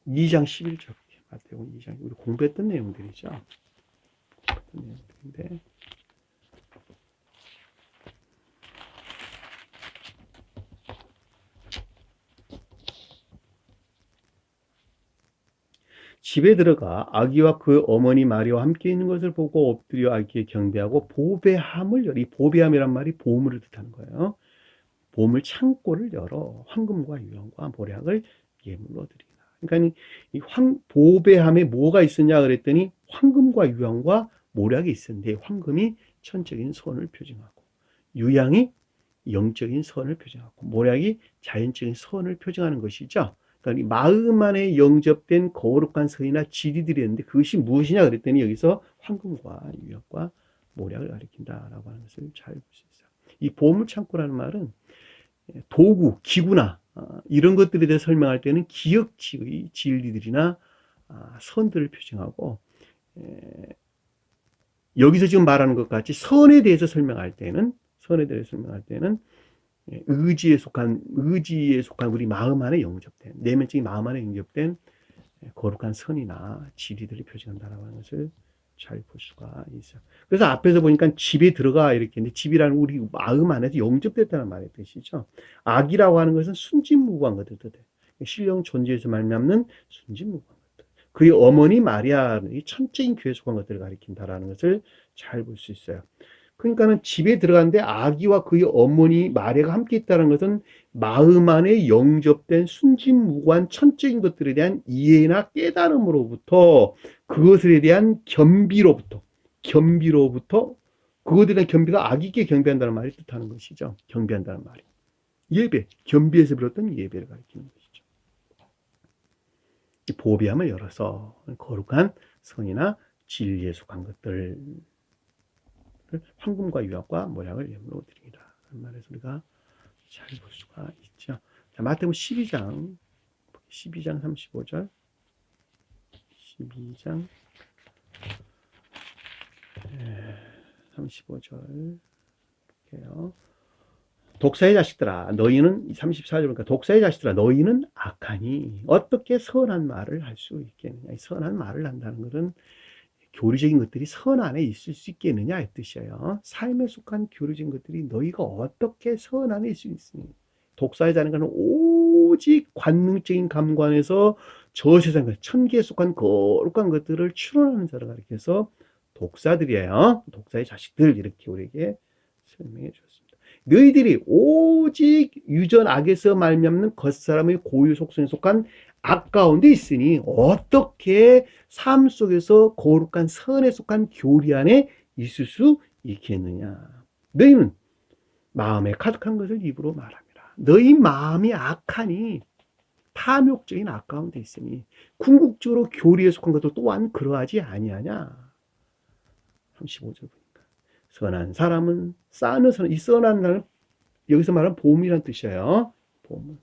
2장 11절. 마태복음 2장, 우리 공부했던 내용들이죠. 집에 들어가 아기와 그 어머니 마리아와 함께 있는 것을 보고 엎드려 아기에 경배하고 보배함을 열어. 이 보배함이란 말이 보물을 뜻하는 거예요. 보물 창고를 열어 황금과 유황과 모략을 예물로 드리나. 그러니까 이 보배함에 뭐가 있었냐 그랬더니 황금과 유황과 모략이 있었는데 황금이 천적인 선을 표징하고 유황이 영적인 선을 표징하고 모략이 자연적인 선을 표징하는 것이죠. 그러니까 마음 안에 영접된 거룩한 선이나 진리들이 있는데 그것이 무엇이냐 그랬더니 여기서 황금과 유황과 모략을 가리킨다라고 하는 것을 잘 볼 수 있어요. 이 보물창고라는 말은 도구, 기구나 이런 것들에 대해 설명할 때는 기역지의 진리들이나 선들을 표징하고 여기서 지금 말하는 것 같이 선에 대해서 설명할 때는 의지에 속한 우리 마음 안에 영접된, 내면적인 마음 안에 영접된 거룩한 선이나 진리들이 표징한다라고 하는 것을 잘 볼 수가 있어요. 그래서 앞에서 보니까 집에 들어가 이렇게 했는데 집이라는 우리 마음 안에서 영접됐다는 말의 뜻이죠. 악이라고 하는 것은 순진무구한 것을 뜻해요. 신령 존재에서 말미암는 순진무구한 것들. 그의 어머니 마리아는 천적인 교회에 속한 것들을 가리킨다라는 것을 잘 볼 수 있어요. 그러니까는 집에 들어갔는데 아기와 그의 어머니 마리아가 함께 있다는 것은 마음 안에 영접된 순진무구한 천적인 것들에 대한 이해나 깨달음으로부터 그것에 대한 겸비로부터 그것에 대한 겸비가 아기께 경배한다는 말이 뜻하는 것이죠. 경배한다는 말이. 예배, 겸비에서 비롯된 예배를 가리키는 것이죠. 이 보배함을 열어서 거룩한 선이나 진리에 속한 것들 황금과 유황과 모략을 예물로 드립니다. 그런 말에서 우리가 잘 볼 수가 있죠. 자, 마태복음 12장 35절 35절 볼게요. 독사의 자식들아 너희는 34절이니까 독사의 자식들아 너희는 악하니 어떻게 선한 말을 할 수 있겠느냐. 선한 말을 한다는 것은 교리적인 것들이 선 안에 있을 수 있겠느냐 이 뜻이에요. 삶에 속한 교리적인 것들이 너희가 어떻게 선 안에 있을 수 있느냐. 독사의자는 것은 오직 관능적인 감관에서 저 세상 천기에 속한 거룩한 것들을 추론하는 자를 가리켜서 독사들이에요. 독사의 자식들 이렇게 우리에게 설명해 주었습니다. 너희들이 오직 유전 악에서 말미암는 겉사람의 고유 속성에 속한 악 가운데 있으니 어떻게 삶 속에서 거룩한 선에 속한 교리 안에 있을 수 있겠느냐. 너희는 마음에 가득한 것을 입으로 말합니다. 너희 마음이 악하니 탐욕적인 악 가운데 있으니 궁극적으로 교리에 속한 것도 또한 그러하지 아니하냐. 35절 보니까 선한 사람은 쌓는 선, 이 선한 사람은 여기서 말하는 보험이란 뜻이에요. 보험.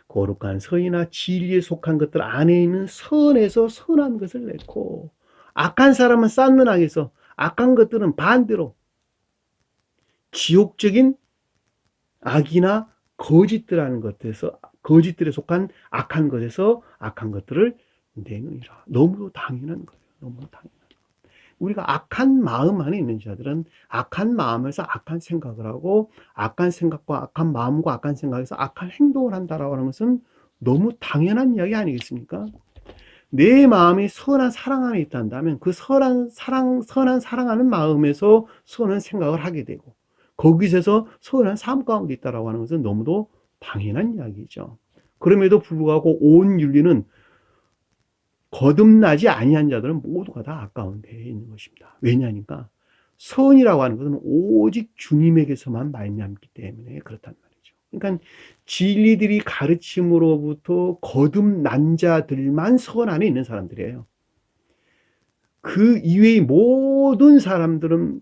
거룩한 선이나 진리에 속한 것들 안에 있는 선에서 선한 것을 내고, 악한 사람은 쌓는 악에서, 악한 것들은 반대로 지옥적인 악이나 거짓들하는 것에서, 거짓들에 속한 악한 것에서 악한 것들을 내느니라. 너무도 당연한 거예요. 너무도 당연한 거예요. 우리가 악한 마음 안에 있는 자들은 악한 마음에서 악한 생각을 하고, 악한 생각과 악한 마음과 악한 생각에서 악한 행동을 한다라고 하는 것은 너무 당연한 이야기 아니겠습니까? 내 마음이 선한 사랑 안에 있다면 그 선한 사랑하는 마음에서 선한 생각을 하게 되고, 거기서 선한 삶 가운데 있다라고 하는 것은 너무도 당연한 이야기죠. 그럼에도 불구하고 온 윤리는 거듭나지 아니한 자들은 모두가 다 아까운 데에 있는 것입니다. 왜냐하니까 선이라고 하는 것은 오직 주님에게서만 말미암기 때문에 그렇단 말이죠. 그러니까 진리들이 가르침으로부터 거듭난 자들만 선 안에 있는 사람들이에요. 그 이외의 모든 사람들은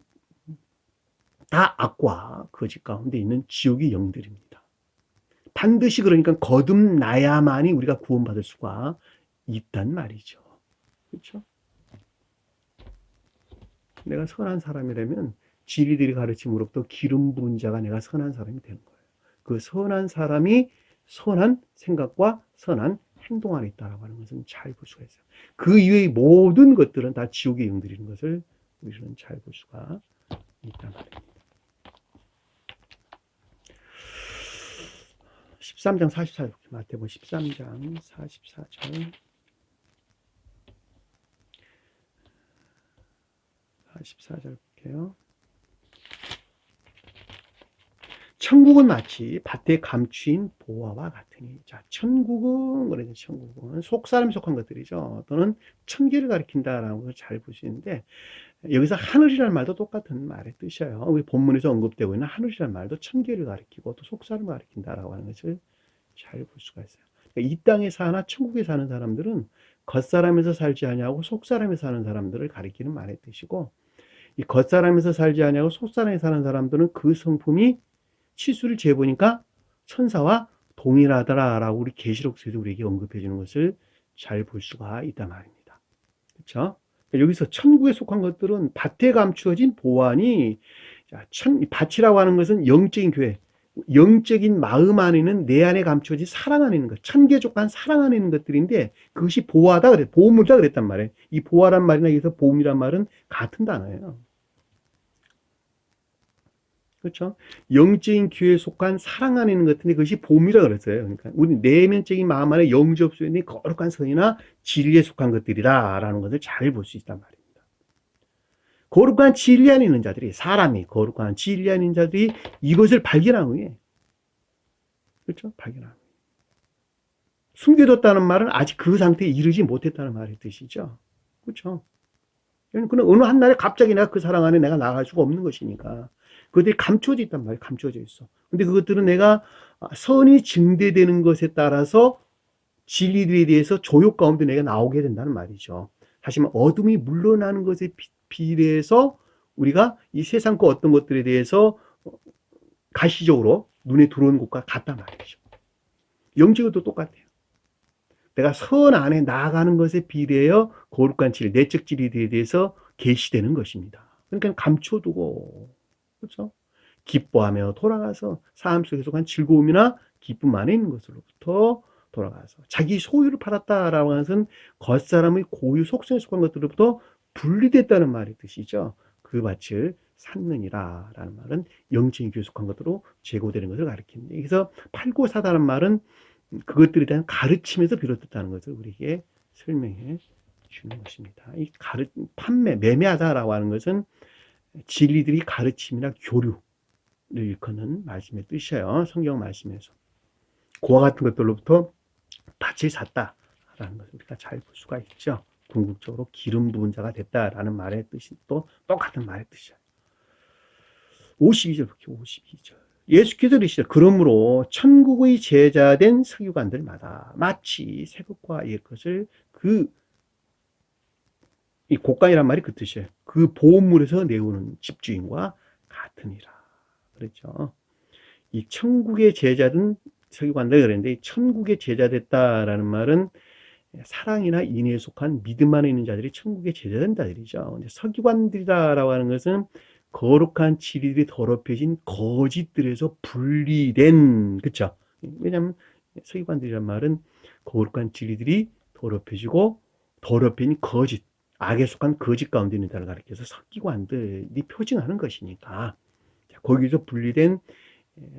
다 악과 거짓 가운데 있는 지옥의 영들입니다. 반드시 그러니까 거듭나야만이 우리가 구원받을 수가 있단 말이죠. 그렇죠? 내가 선한 사람이라면 진리들이 가르침으로부터 기름 부은 자가 내가 선한 사람이 되는 거예요. 그 선한 사람이 선한 생각과 선한 행동 안에 있다라고 하는 것은 잘 볼 수가 있어요. 그 이외의 모든 것들은 다 지옥의 영들인 것을 우리는 잘 볼 수가 있단 말입니다. 13장 44절, 마태복음 13장 44절. 44절 볼게요. 천국은 마치 밭에 감추인 보화와 같으니. 자, 천국은, 그러죠. 천국은 속 사람이 속한 것들이죠. 또는 천계를 가리킨다라는 걸 잘 보시는데, 여기서 하늘이라는 말도 똑같은 말의 뜻이에요. 우리 본문에서 언급되고 있는 하늘이라는 말도 천계를 가리키고 또 속 사람을 가리킨다라고 하는 것을 잘 볼 수가 있어요. 그러니까 이 땅에 사나 천국에 사는 사람들은 겉사람에서 살지 아니하고 속사람에 사는 사람들을 가리키는 말의 뜻이고, 이 겉사람에서 살지 아니하고 속사람에 사는 사람들은 그 성품이 치수를 재보니까 천사와 동일하더라라고 우리 계시록서에도 우리에게 언급해 주는 것을 잘 볼 수가 있단 말입니다. 그렇죠? 여기서 천국에 속한 것들은 밭에 감추어진 보안이, 밭이라고 하는 것은 영적인 교회, 영적인 마음 안에는 내 안에 감추어진 사랑 안에 있는 것, 천계족한 사랑 안에 있는 것들인데 그것이 보화다 그래, 보물이다 그랬단 말이에요. 이 보화란 말이나 여기서 보물이란 말은 같은 단어예요. 그렇죠? 영적인 교회에 속한 사랑 안에 있는 것인데 그것이 보물이라 그랬어요. 그러니까 우리 내면적인 마음 안에 영접수 있는 거룩한 선이나 진리에 속한 것들이다라는 것을 잘 볼 수 있단 말입니다. 거룩한 진리 안에 있는 자들이, 사람이 거룩한 진리 안에 있는 자들이 이것을 발견한 후에, 그렇죠? 발견한 후에. 숨겨뒀다는 말은 아직 그 상태에 이르지 못했다는 말의 뜻이죠. 그렇죠? 그러니까 어느 한 날에 갑자기 내가 그 사랑 안에 내가 나갈 수가 없는 것이니까. 그것들이 감춰져 있단 말이에요. 감춰져 있어. 근데 그것들은 내가 선이 증대되는 것에 따라서 진리들에 대해서 조욕 가운데 내가 나오게 된다는 말이죠. 다시 말하면 어둠이 물러나는 것에 비례해서 우리가 이 세상 그 어떤 것들에 대해서 가시적으로 눈에 들어오는 것과 같단 말이죠. 영적으로도 똑같아요. 내가 선 안에 나아가는 것에 비례하여 거룩한 진리, 내적 진리에 대해서 계시되는 것입니다. 그러니까 감춰두고, 그렇죠? 기뻐하며 돌아가서 삶 속에 속한 즐거움이나 기쁨 안에 있는 것으로부터 돌아가서 자기 소유를 팔았다라고 하는 것은 겉사람의 고유 속성에 속한 것들로부터 분리됐다는 말의 뜻이죠. 그 밭을 샀느니라 라는 말은 영적인 교에 속한 것으로 제고되는 것을 가리킵니다. 그래서 팔고 사다는 말은 그것들에 대한 가르침에서 비롯됐다는 것을 우리에게 설명해 주는 것입니다. 이 판매, 매매하다라고 하는 것은 진리들이 가르침이나 교류를 일컫는 말씀의 뜻이에요. 성경 말씀에서. 그와 같은 것들로부터 밭을 샀다라는 것을 우리가 잘 볼 수가 있죠. 궁극적으로 기름 부은 자가 됐다라는 말의 뜻이 또 똑같은 말의 뜻이에요. 52절 볼게요. 52절. 예수께서 이르시되 그러므로 천국의 제자된 서기관들마다 마치 새 것과 옛 것을 이 곡간이란 말이 그 뜻이에요. 그 보험물에서 내오는 집주인과 같으니라. 그렇죠. 이 천국의 제자든 서기관들 그랬는데, 천국의 제자 됐다라는 말은 사랑이나 인애에 속한 믿음 안에 있는 자들이 천국의 제자 된다들이죠. 근데 서기관들이라고 하는 것은 거룩한 진리들이 더럽혀진 거짓들에서 분리된, 그쵸? 왜냐하면 서기관들이란 말은 거룩한 진리들이 더럽혀지고 더럽혀진 거짓, 악에 속한 거짓 가운데 있는 자를 가리켜서 서기관들이 표징하는 것이니까, 거기서 분리된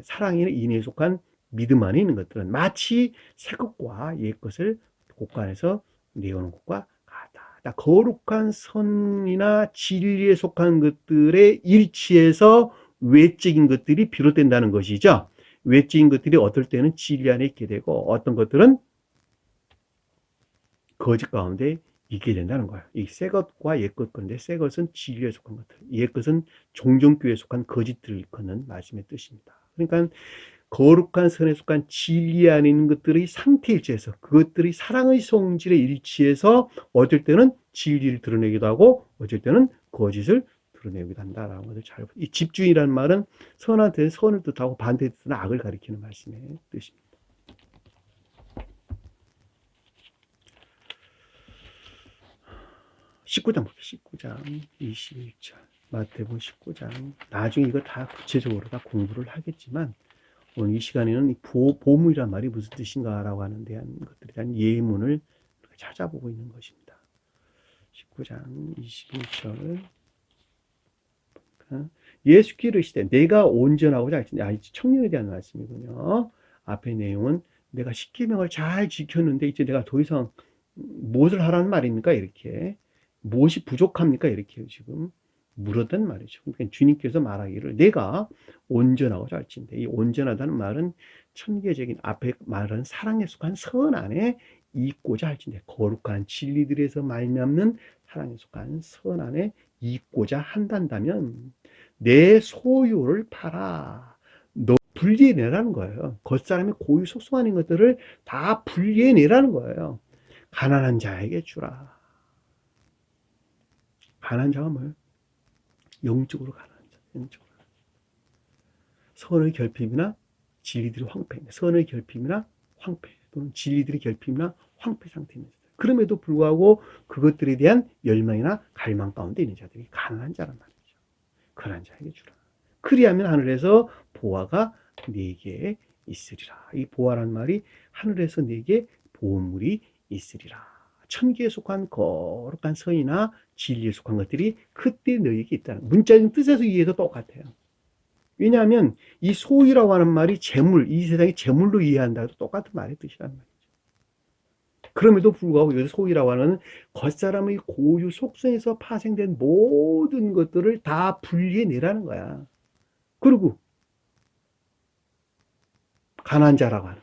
사랑이나 인애에 속한 믿음 안에 있는 것들은 마치 새 것과 옛 것을 곳간에서 내오는 것과 같다. 거룩한 선이나 진리에 속한 것들의 일치에서 외적인 것들이 비롯된다는 것이죠. 외적인 것들이 어떨 때는 진리 안에 있게 되고, 어떤 것들은 거짓 가운데 있게 된다는 거예요. 이 새 것과 옛 것 건데, 새 것은 진리에 속한 것들, 옛 것은 종종교에 속한 거짓들을 일컫는 말씀의 뜻입니다. 그러니까 거룩한 선에 속한 진리 안에 있는 것들의 상태 일치해서, 그것들이 사랑의 성질에 일치해서 어쩔 때는 진리를 드러내기도 하고 어쩔 때는 거짓을 드러내기도 한다라는 것을 잘, 이 집주인이라는 말은 선한테 선을 뜻하고 반대 뜻은 악을 가리키는 말씀의 뜻입니다. (19장) 봅시다. 19장 21절 마태복음 19장. 나중에 이거 다 구체적으로 다 공부를 하겠지만, 오늘 이 시간에는 이 보물이란 말이 무슨 뜻인가라고 하는 대한 것들에 대한 예문을 찾아보고 있는 것입니다. 19장 21절. 예수께서 이르시되 내가 온전하고자 할지니, 청년에 대한 말씀이군요. 앞의 내용은 내가 십계명을 잘 지켰는데 이제 내가 더 이상 무엇을 하라는 말입니까? 이렇게. 무엇이 부족합니까? 이렇게 지금 물었단 말이죠. 그러니까 주님께서 말하기를 내가 온전하고자 할진대. 이 온전하다는 말은 천계적인 앞에 말은 사랑에 속한 선 안에 있고자 할진대. 거룩한 진리들에서 말미암는 사랑에 속한 선 안에 있고자 한단다면 내 소유를 팔아. 너 분리해내라는 거예요. 겉사람의 고유 속성하는 것들을 다 분리해내라는 거예요. 가난한 자에게 주라. 가난한 자가 뭐예요? 영적으로 가난한 자, 영적으로. 선의 결핍이나 진리들이 황폐, 선의 결핍이나 황폐, 또는 진리들의 결핍이나 황폐 상태에 있는 자들. 그럼에도 불구하고 그것들에 대한 열망이나 갈망 가운데 있는 자들이 가난한 자란 말이죠. 가난한 자에게 주라. 그리하면 하늘에서 보화가 네게 있으리라. 이 보화란 말이 하늘에서 네게 보물이 있으리라. 천기에 속한 거룩한 선이나 진리에 속한 것들이 그때 너에게 있다는, 문자적인 뜻에서 이해도 똑같아요. 왜냐하면 이 소유라고 하는 말이 재물, 이 세상의 재물로 이해한다도 똑같은 말의 뜻이란 말이죠. 그럼에도 불구하고 여기서 소유라고 하는 겉사람의 고유 속성에서 파생된 모든 것들을 다 분리해내라는 거야. 그리고 가난한 자라고 하는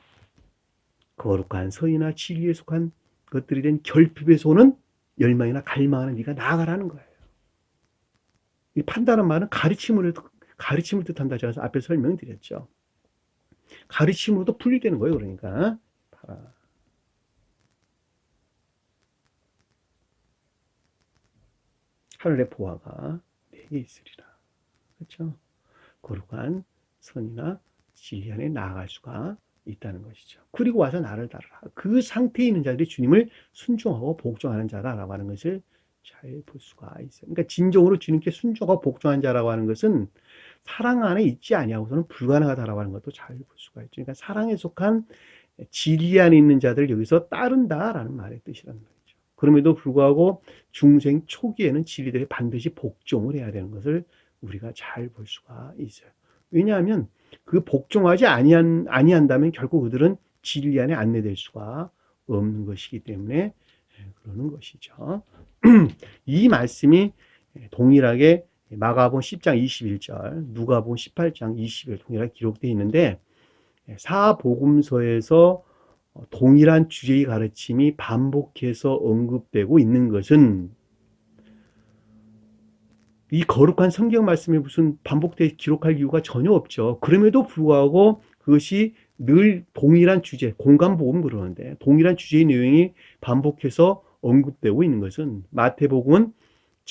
거룩한 선이나 진리에 속한 것들이 된 결핍에서 오는 열망이나 갈망하는 네가 나아가라는 거예요. 이 판단한 말은 가르침을 뜻한다. 제가 앞에 설명드렸죠. 가르침으로도 분리되는 거예요. 그러니까 하늘의 보화가 내게 있으리라. 그렇죠? 거룩한 선이나 진리 안에 나아갈 수가 있다는 것이죠. 그리고 와서 나를 따르라. 그 상태에 있는 자들이 주님을 순종하고 복종하는 자다라고 하는 것을 잘 볼 수가 있어요. 그러니까 진정으로 주님께 순종하고 복종한 자라고 하는 것은 사랑 안에 있지 아니하고서는 불가능하다라고 하는 것도 잘 볼 수가 있죠. 그러니까 사랑에 속한 진리 안에 있는 자들을 여기서 따른다라는 말의 뜻이란 말이죠. 그럼에도 불구하고 중생 초기에는 진리들이 반드시 복종을 해야 되는 것을 우리가 잘 볼 수가 있어요. 왜냐하면 그 복종하지 아니한다면 결국 그들은 진리 안에 안내될 수가 없는 것이기 때문에 그러는 것이죠. 이 말씀이 동일하게 마가복음 10장 21절, 누가복음 18장 20절 동일하게 기록되어 있는데, 사복음서에서 동일한 주제의 가르침이 반복해서 언급되고 있는 것은 이 거룩한 성경 말씀이 무슨 반복돼 기록할 이유가 전혀 없죠. 그럼에도 불구하고 그것이 늘 동일한 주제, 공간복음 그러는데 동일한 주제의 내용이 반복해서 언급되고 있는 것은 마태복음은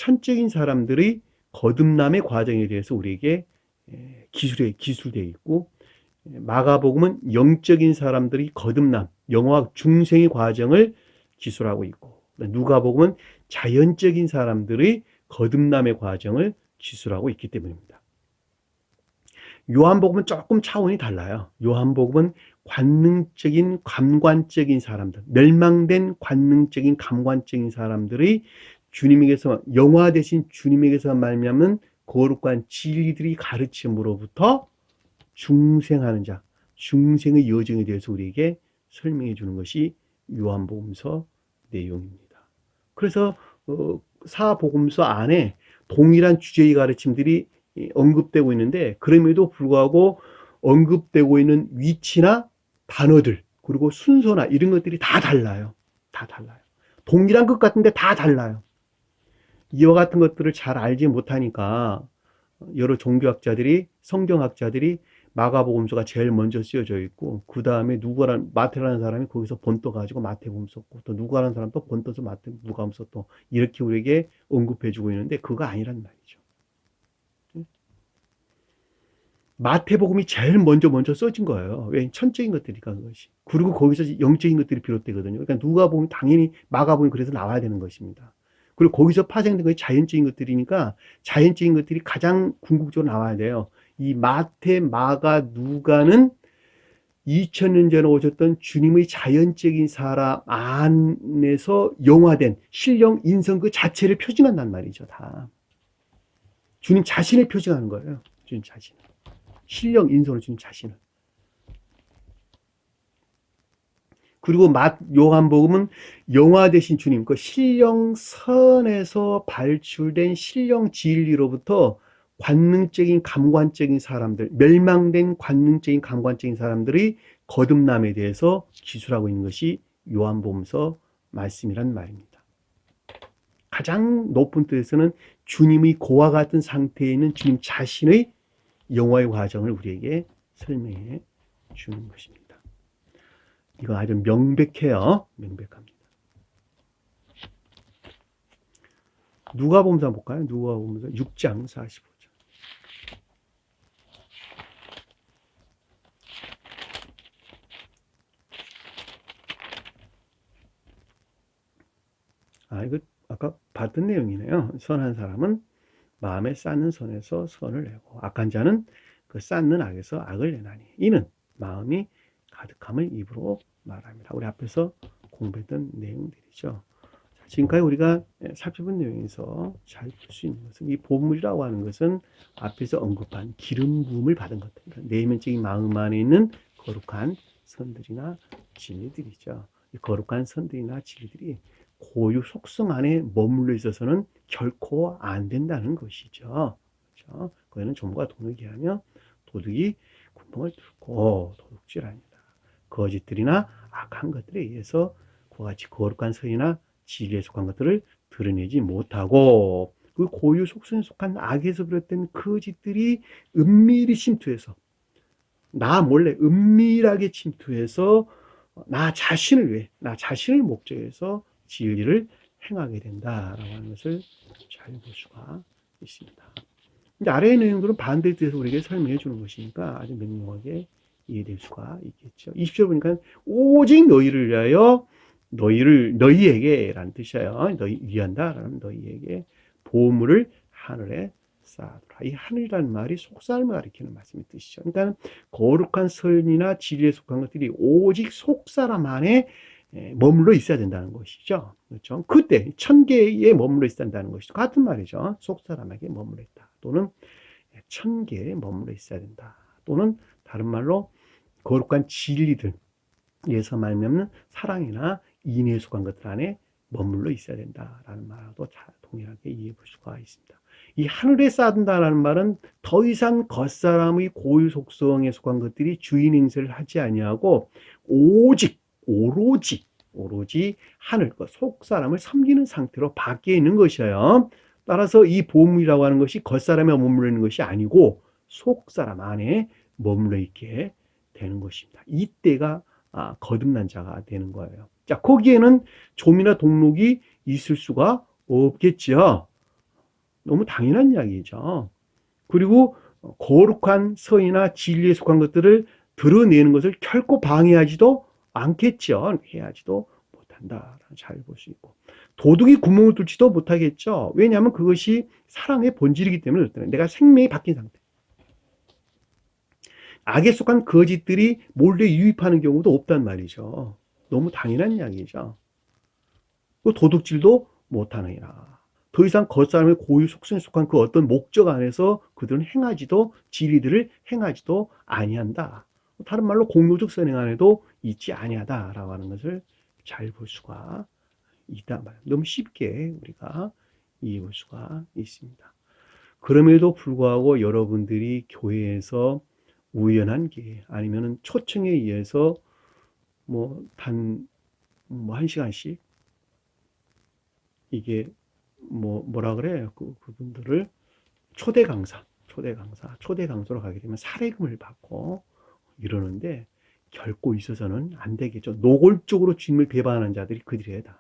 천적인 사람들의 거듭남의 과정에 대해서 우리에게 기술되어 있고, 마가복음은 영적인 사람들이 거듭남, 영화 중생의 과정을 기술하고 있고, 누가복음은 자연적인 사람들의 거듭남의 과정을 기술하고 있기 때문입니다. 요한복음은 조금 차원이 달라요. 요한복음은 관능적인 감관적인 사람들, 멸망된 관능적인 감관적인 사람들의 주님에게서, 영화 대신 주님에게서 말미암은 거룩한 진리들이 가르침으로부터 중생하는 자, 중생의 여정에 대해서 우리에게 설명해 주는 것이 요한복음서 내용입니다. 그래서 사복음서 안에 동일한 주제의 가르침들이 언급되고 있는데, 그럼에도 불구하고 언급되고 있는 위치나 단어들, 그리고 순서나 이런 것들이 다 달라요. 다 달라요. 동일한 것 같은데 다 달라요. 이와 같은 것들을 잘 알지 못하니까 여러 종교학자들이, 성경학자들이 마가복음서가 제일 먼저 쓰여져 있고, 그 다음에 마태라는 사람이 거기서 본떠가지고 마태복음 썼고, 또 누가라는 사람 또 본떠서 누가복음 썼고, 이렇게 우리에게 언급해주고 있는데 그거 아니란 말이죠. 마태복음이 제일 먼저 써진 거예요. 왜? 천적인 것들이니까 그것이. 그리고 거기서 영적인 것들이 비롯되거든요. 그러니까 누가복음이 당연히 마가복음이 그래서 나와야 되는 것입니다. 그리고 거기서 파생된 것이 자연적인 것들이니까 자연적인 것들이 가장 궁극적으로 나와야 돼요. 이 마태, 마가, 누가는 2000년 전에 오셨던 주님의 자연적인 사람 안에서 영화된 신령, 인성 그 자체를 표징한단 말이죠. 다. 주님 자신을 표징하는 거예요. 주님 자신을. 신령, 인성으로 주님 자신을. 그리고 요한복음은 영화 되신 주님, 그 신령선에서 발출된 신령 진리로부터 관능적인 감관적인 사람들, 멸망된 관능적인 감관적인 사람들이 거듭남에 대해서 기술하고 있는 것이 요한복음서 말씀이란 말입니다. 가장 높은 뜻에서는 주님의 고와 같은 상태에 있는 주님 자신의 영화의 과정을 우리에게 설명해 주는 것입니다. 이거 아주 명백해요. 명백합니다. 누가복음서 볼까요? 누가복음서 6장 45절. 이거 아까 봤던 내용이네요. 선한 사람은 마음에 쌓는 선에서 선을 내고, 악한 자는 그 쌓는 악에서 악을 내나니, 이는 마음이 가득함을 입으로 말합니다. 우리 앞에서 공부했던 내용들이죠. 지금까지 우리가 살펴본 내용에서 잘 볼 수 있는 것은, 이 보물이라고 하는 것은 앞에서 언급한 기름 부음을 받은 것들, 내면적인 마음 안에 있는 거룩한 선들이나 진리들이죠. 이 거룩한 선들이나 진리들이 고유 속성 안에 머물러 있어서는 결코 안 된다는 것이죠. 그렇죠? 거기는 좀과 도둑이 하며 도둑이 구멍을 뚫고 도둑질합니다. 거짓들이나 악한 것들에 의해서 그와 같이 거룩한 선이나 진리에 속한 것들을 드러내지 못하고, 그 고유 속성에 속한 악에서 비롯된 거짓들이 은밀히 침투해서, 나 몰래 은밀하게 침투해서 나 자신을 위해, 나 자신을 목적해서 진리를 행하게 된다라고 하는 것을 잘 볼 수가 있습니다. 근데 아래의 내용들은 반대에 대해서 우리에게 설명해 주는 것이니까 아주 명료하게 이해될 수가 있겠죠. 20절 보니까 오직 너희를 위하여, 너희에게 라는 뜻이에요. 너희 위한다 라는, 너희에게 보물을 하늘에 쌓아두라. 이 하늘이라는 말이 속사람을 가리키는 말씀의 뜻이죠. 그러니까 거룩한 선이나 진리에 속한 것들이 오직 속사람 안에 머물러 있어야 된다는 것이죠. 그렇죠? 그때 천계에 머물러 있어야 된다는 것이죠. 같은 말이죠. 속사람에게 머물러 있다, 또는 천계에 머물러 있어야 된다, 또는 다른 말로 거룩한 진리들에서 말미암는 사랑이나 인애에 속한 것들 안에 머물러 있어야 된다라는 말도 동일하게 이해해 볼 수가 있습니다. 이 하늘에 쌓는다라는 말은 더 이상 겉사람의 고유 속성에 속한 것들이 주인 행세를 하지 아니하고 오로지 하늘, 속사람을 섬기는 상태로 바뀌어 있는 것이에요. 따라서 이 보물이라고 하는 것이 겉사람에 머물러 있는 것이 아니고 속사람 안에 머물러 있게 되는 것입니다. 이때가 거듭난 자가 되는 거예요. 자, 거기에는 좀이나 동록이 있을 수가 없겠죠. 너무 당연한 이야기죠. 그리고 거룩한 선이나 진리에 속한 것들을 드러내는 것을 결코 방해하지도 않겠죠. 해야지도 못한다. 잘 볼 수 있고. 도둑이 구멍을 뚫지도 못하겠죠. 왜냐하면 그것이 사랑의 본질이기 때문에 그렇잖아요. 내가 생명이 바뀐 상태. 악에 속한 거짓들이 몰래 유입하는 경우도 없단 말이죠. 너무 당연한 이야기죠. 그 도둑질도 못하느니라. 더 이상 겉사람의 고유 속성에 속한 그 어떤 목적 안에서 그들은 행하지도 진리들을 행하지도 아니한다. 다른 말로 공로적 선행 안에도 있지 아니하다라고 하는 것을 잘 볼 수가 있단 말이에요. 너무 쉽게 우리가 이해해 볼 수가 있습니다. 그럼에도 불구하고 여러분들이 교회에서 우연한 기회 아니면 초청에 의해서 한 시간씩 이게 뭐라 그래요? 그분들을 초대 강사로 가게 되면 사례금을 받고 이러는데 결코 있어서는 안 되겠죠. 노골적으로 주님을 배반하는 자들이 그들이다.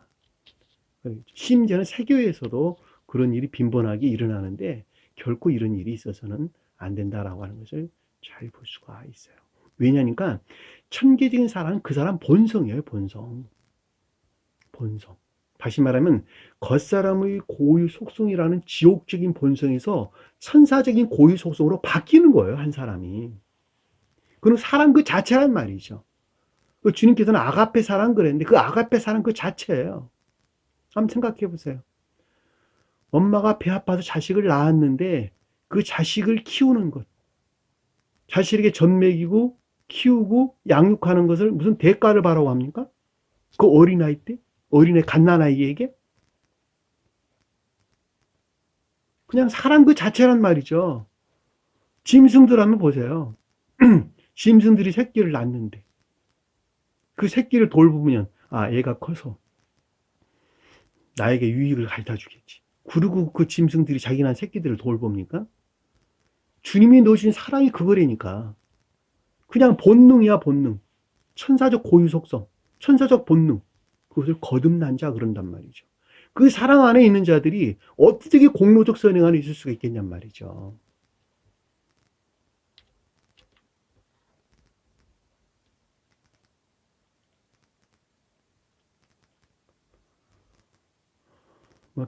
심지어는 세교회에서도 그런 일이 빈번하게 일어나는데 결코 이런 일이 있어서는 안 된다라고 하는 것을 잘 볼 수가 있어요. 왜냐니까 천계적인 사랑은 그 사람 본성이에요. 본성. 다시 말하면 겉사람의 고유 속성이라는 지옥적인 본성에서 천사적인 고유 속성으로 바뀌는 거예요. 한 사람이. 그건 사랑 그 자체란 말이죠. 주님께서는 아가페 사랑 그랬는데 그 아가페 사랑 그 자체예요. 한번 생각해 보세요. 엄마가 배 아파서 자식을 낳았는데 그 자식을 키우는 것, 자식에게 젖 먹이고 키우고 양육하는 것을 무슨 대가를 바라고 합니까? 그 어린아이 때? 어린애 갓난아이에게? 그냥 사랑 그 자체란 말이죠. 짐승들 한번 보세요. 짐승들이 새끼를 낳는데 그 새끼를 돌보면 얘가 커서 나에게 유익을 가져다 주겠지. 그리고 그 짐승들이 자기 난 새끼들을 돌봅니까? 주님이 넣으신 사랑이 그거라니까. 그냥 본능이야, 본능. 천사적 고유 속성, 천사적 본능. 그것을 거듭난 자 그런단 말이죠. 그 사랑 안에 있는 자들이 어떻게 공로적 선행 안에 있을 수가 있겠냔 말이죠.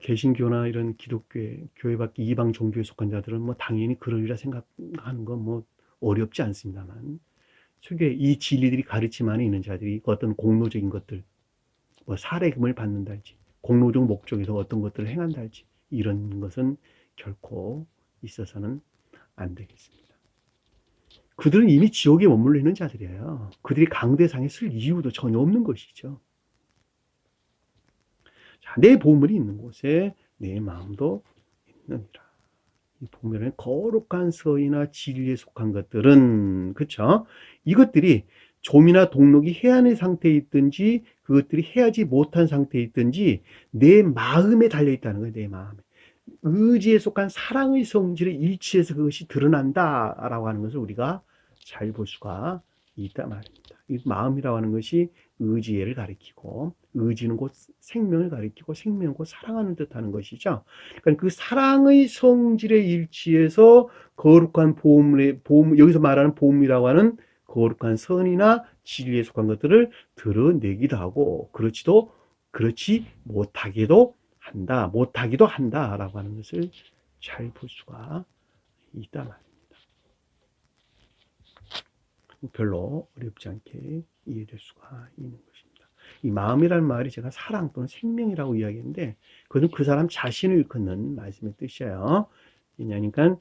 개신교나 이런 기독교회, 교회 밖에 이방 종교에 속한 자들은 당연히 그러리라 생각하는 건 어렵지 않습니다만, 특히 이 진리들이 가르침 안에 있는 자들이 어떤 공로적인 것들, 사례금을 받는달지, 공로적 목적에서 어떤 것들을 행한달지, 이런 것은 결코 있어서는 안 되겠습니다. 그들은 이미 지옥에 머물러 있는 자들이에요. 그들이 강대상에 쓸 이유도 전혀 없는 것이죠. 자, 내 보물이 있는 곳에 내 마음도 있느니라. 이 보물은 거룩한 서이나 진리에 속한 것들은, 그쵸? 이것들이 좀이나 동록이 해안의 상태에 있든지 그것들이 해하지 못한 상태에 있든지 내 마음에 달려있다는 거예요. 내 마음에. 의지에 속한 사랑의 성질의 일치에서 그것이 드러난다라고 하는 것을 우리가 잘 볼 수가 있단 말입니다. 이 마음이라고 하는 것이 의지를 가리키고, 의지는 곧 생명을 가리키고, 생명은 곧 사랑하는 듯하는 것이죠. 그러니까 그 사랑의 성질의 일치에서 거룩한 여기서 말하는 보물이라고 하는 거룩한 선이나 진리에 속한 것들을 드러내기도 하고, 그렇지 못하기도 한다라고 하는 것을 잘 볼 수가 있단 말입니다. 별로 어렵지 않게 이해될 수가 있는 것입니다. 이 마음이라는 말이 제가 사랑 또는 생명이라고 이야기했는데 그것은 그 사람 자신을 일컫는 말씀의 뜻이에요. 왜냐하니까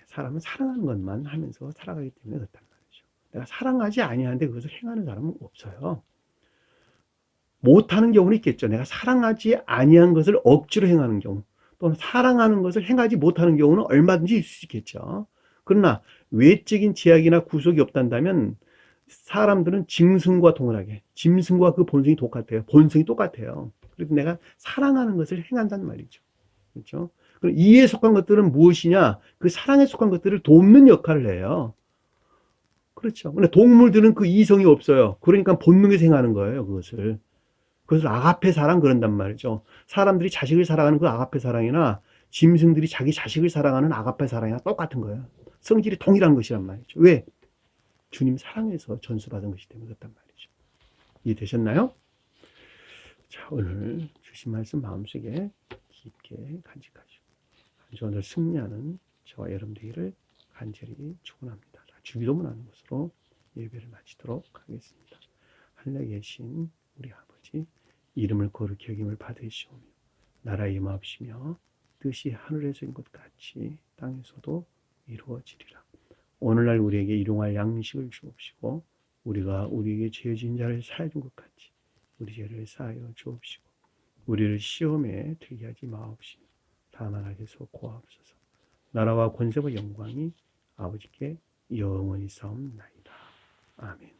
사람은 사랑하는 것만 하면서 살아가기 때문에 그렇단 말이죠. 내가 사랑하지 아니하는데 그것을 행하는 사람은 없어요. 못하는 경우는 있겠죠. 내가 사랑하지 아니한 것을 억지로 행하는 경우, 또는 사랑하는 것을 행하지 못하는 경우는 얼마든지 있을 수 있겠죠. 그러나 외적인 제약이나 구속이 없단다면 사람들은 짐승과 동일하게, 짐승과 그 본성이 똑같아요. 그래서 내가 사랑하는 것을 행한다는 말이죠. 그렇죠? 그럼 이에 속한 것들은 무엇이냐? 그 사랑에 속한 것들을 돕는 역할을 해요. 그렇죠. 근데 동물들은 그 이성이 없어요. 그러니까 본능에서 행하는 거예요, 그것을 아가페 사랑 그런단 말이죠. 사람들이 자식을 사랑하는 그 아가페 사랑이나 짐승들이 자기 자식을 사랑하는 아가페 사랑이랑 똑같은 거예요. 성질이 동일한 것이란 말이죠. 왜? 주님 사랑해서 전수받은 것이기 때문에 그렇단 말이죠. 이해되셨나요? 자, 오늘 주신 말씀 마음속에 깊게 간직하시고 오늘 승리하는 저와 여러분 되기를 간절히 축원합니다. 주기도문하는 것으로 예배를 마치도록 하겠습니다. 하늘에 계신 우리 아버지, 이름을 거룩히 여김을 받으시오며 나라의 임하옵시며 뜻이 하늘에서인 것 같이 땅에서도 이루어지리라. 오늘날 우리에게 일용할 양식을 주옵시고 우리가 우리에게 죄 지은 자를 사하여 준 것 같이 우리 죄를 사하여 주옵시고 우리를 시험에 들게 하지 마옵시며 다만 악에서 구하옵소서. 나라와 권세와 영광이 아버지께 영원히 싸움나이다. 아멘.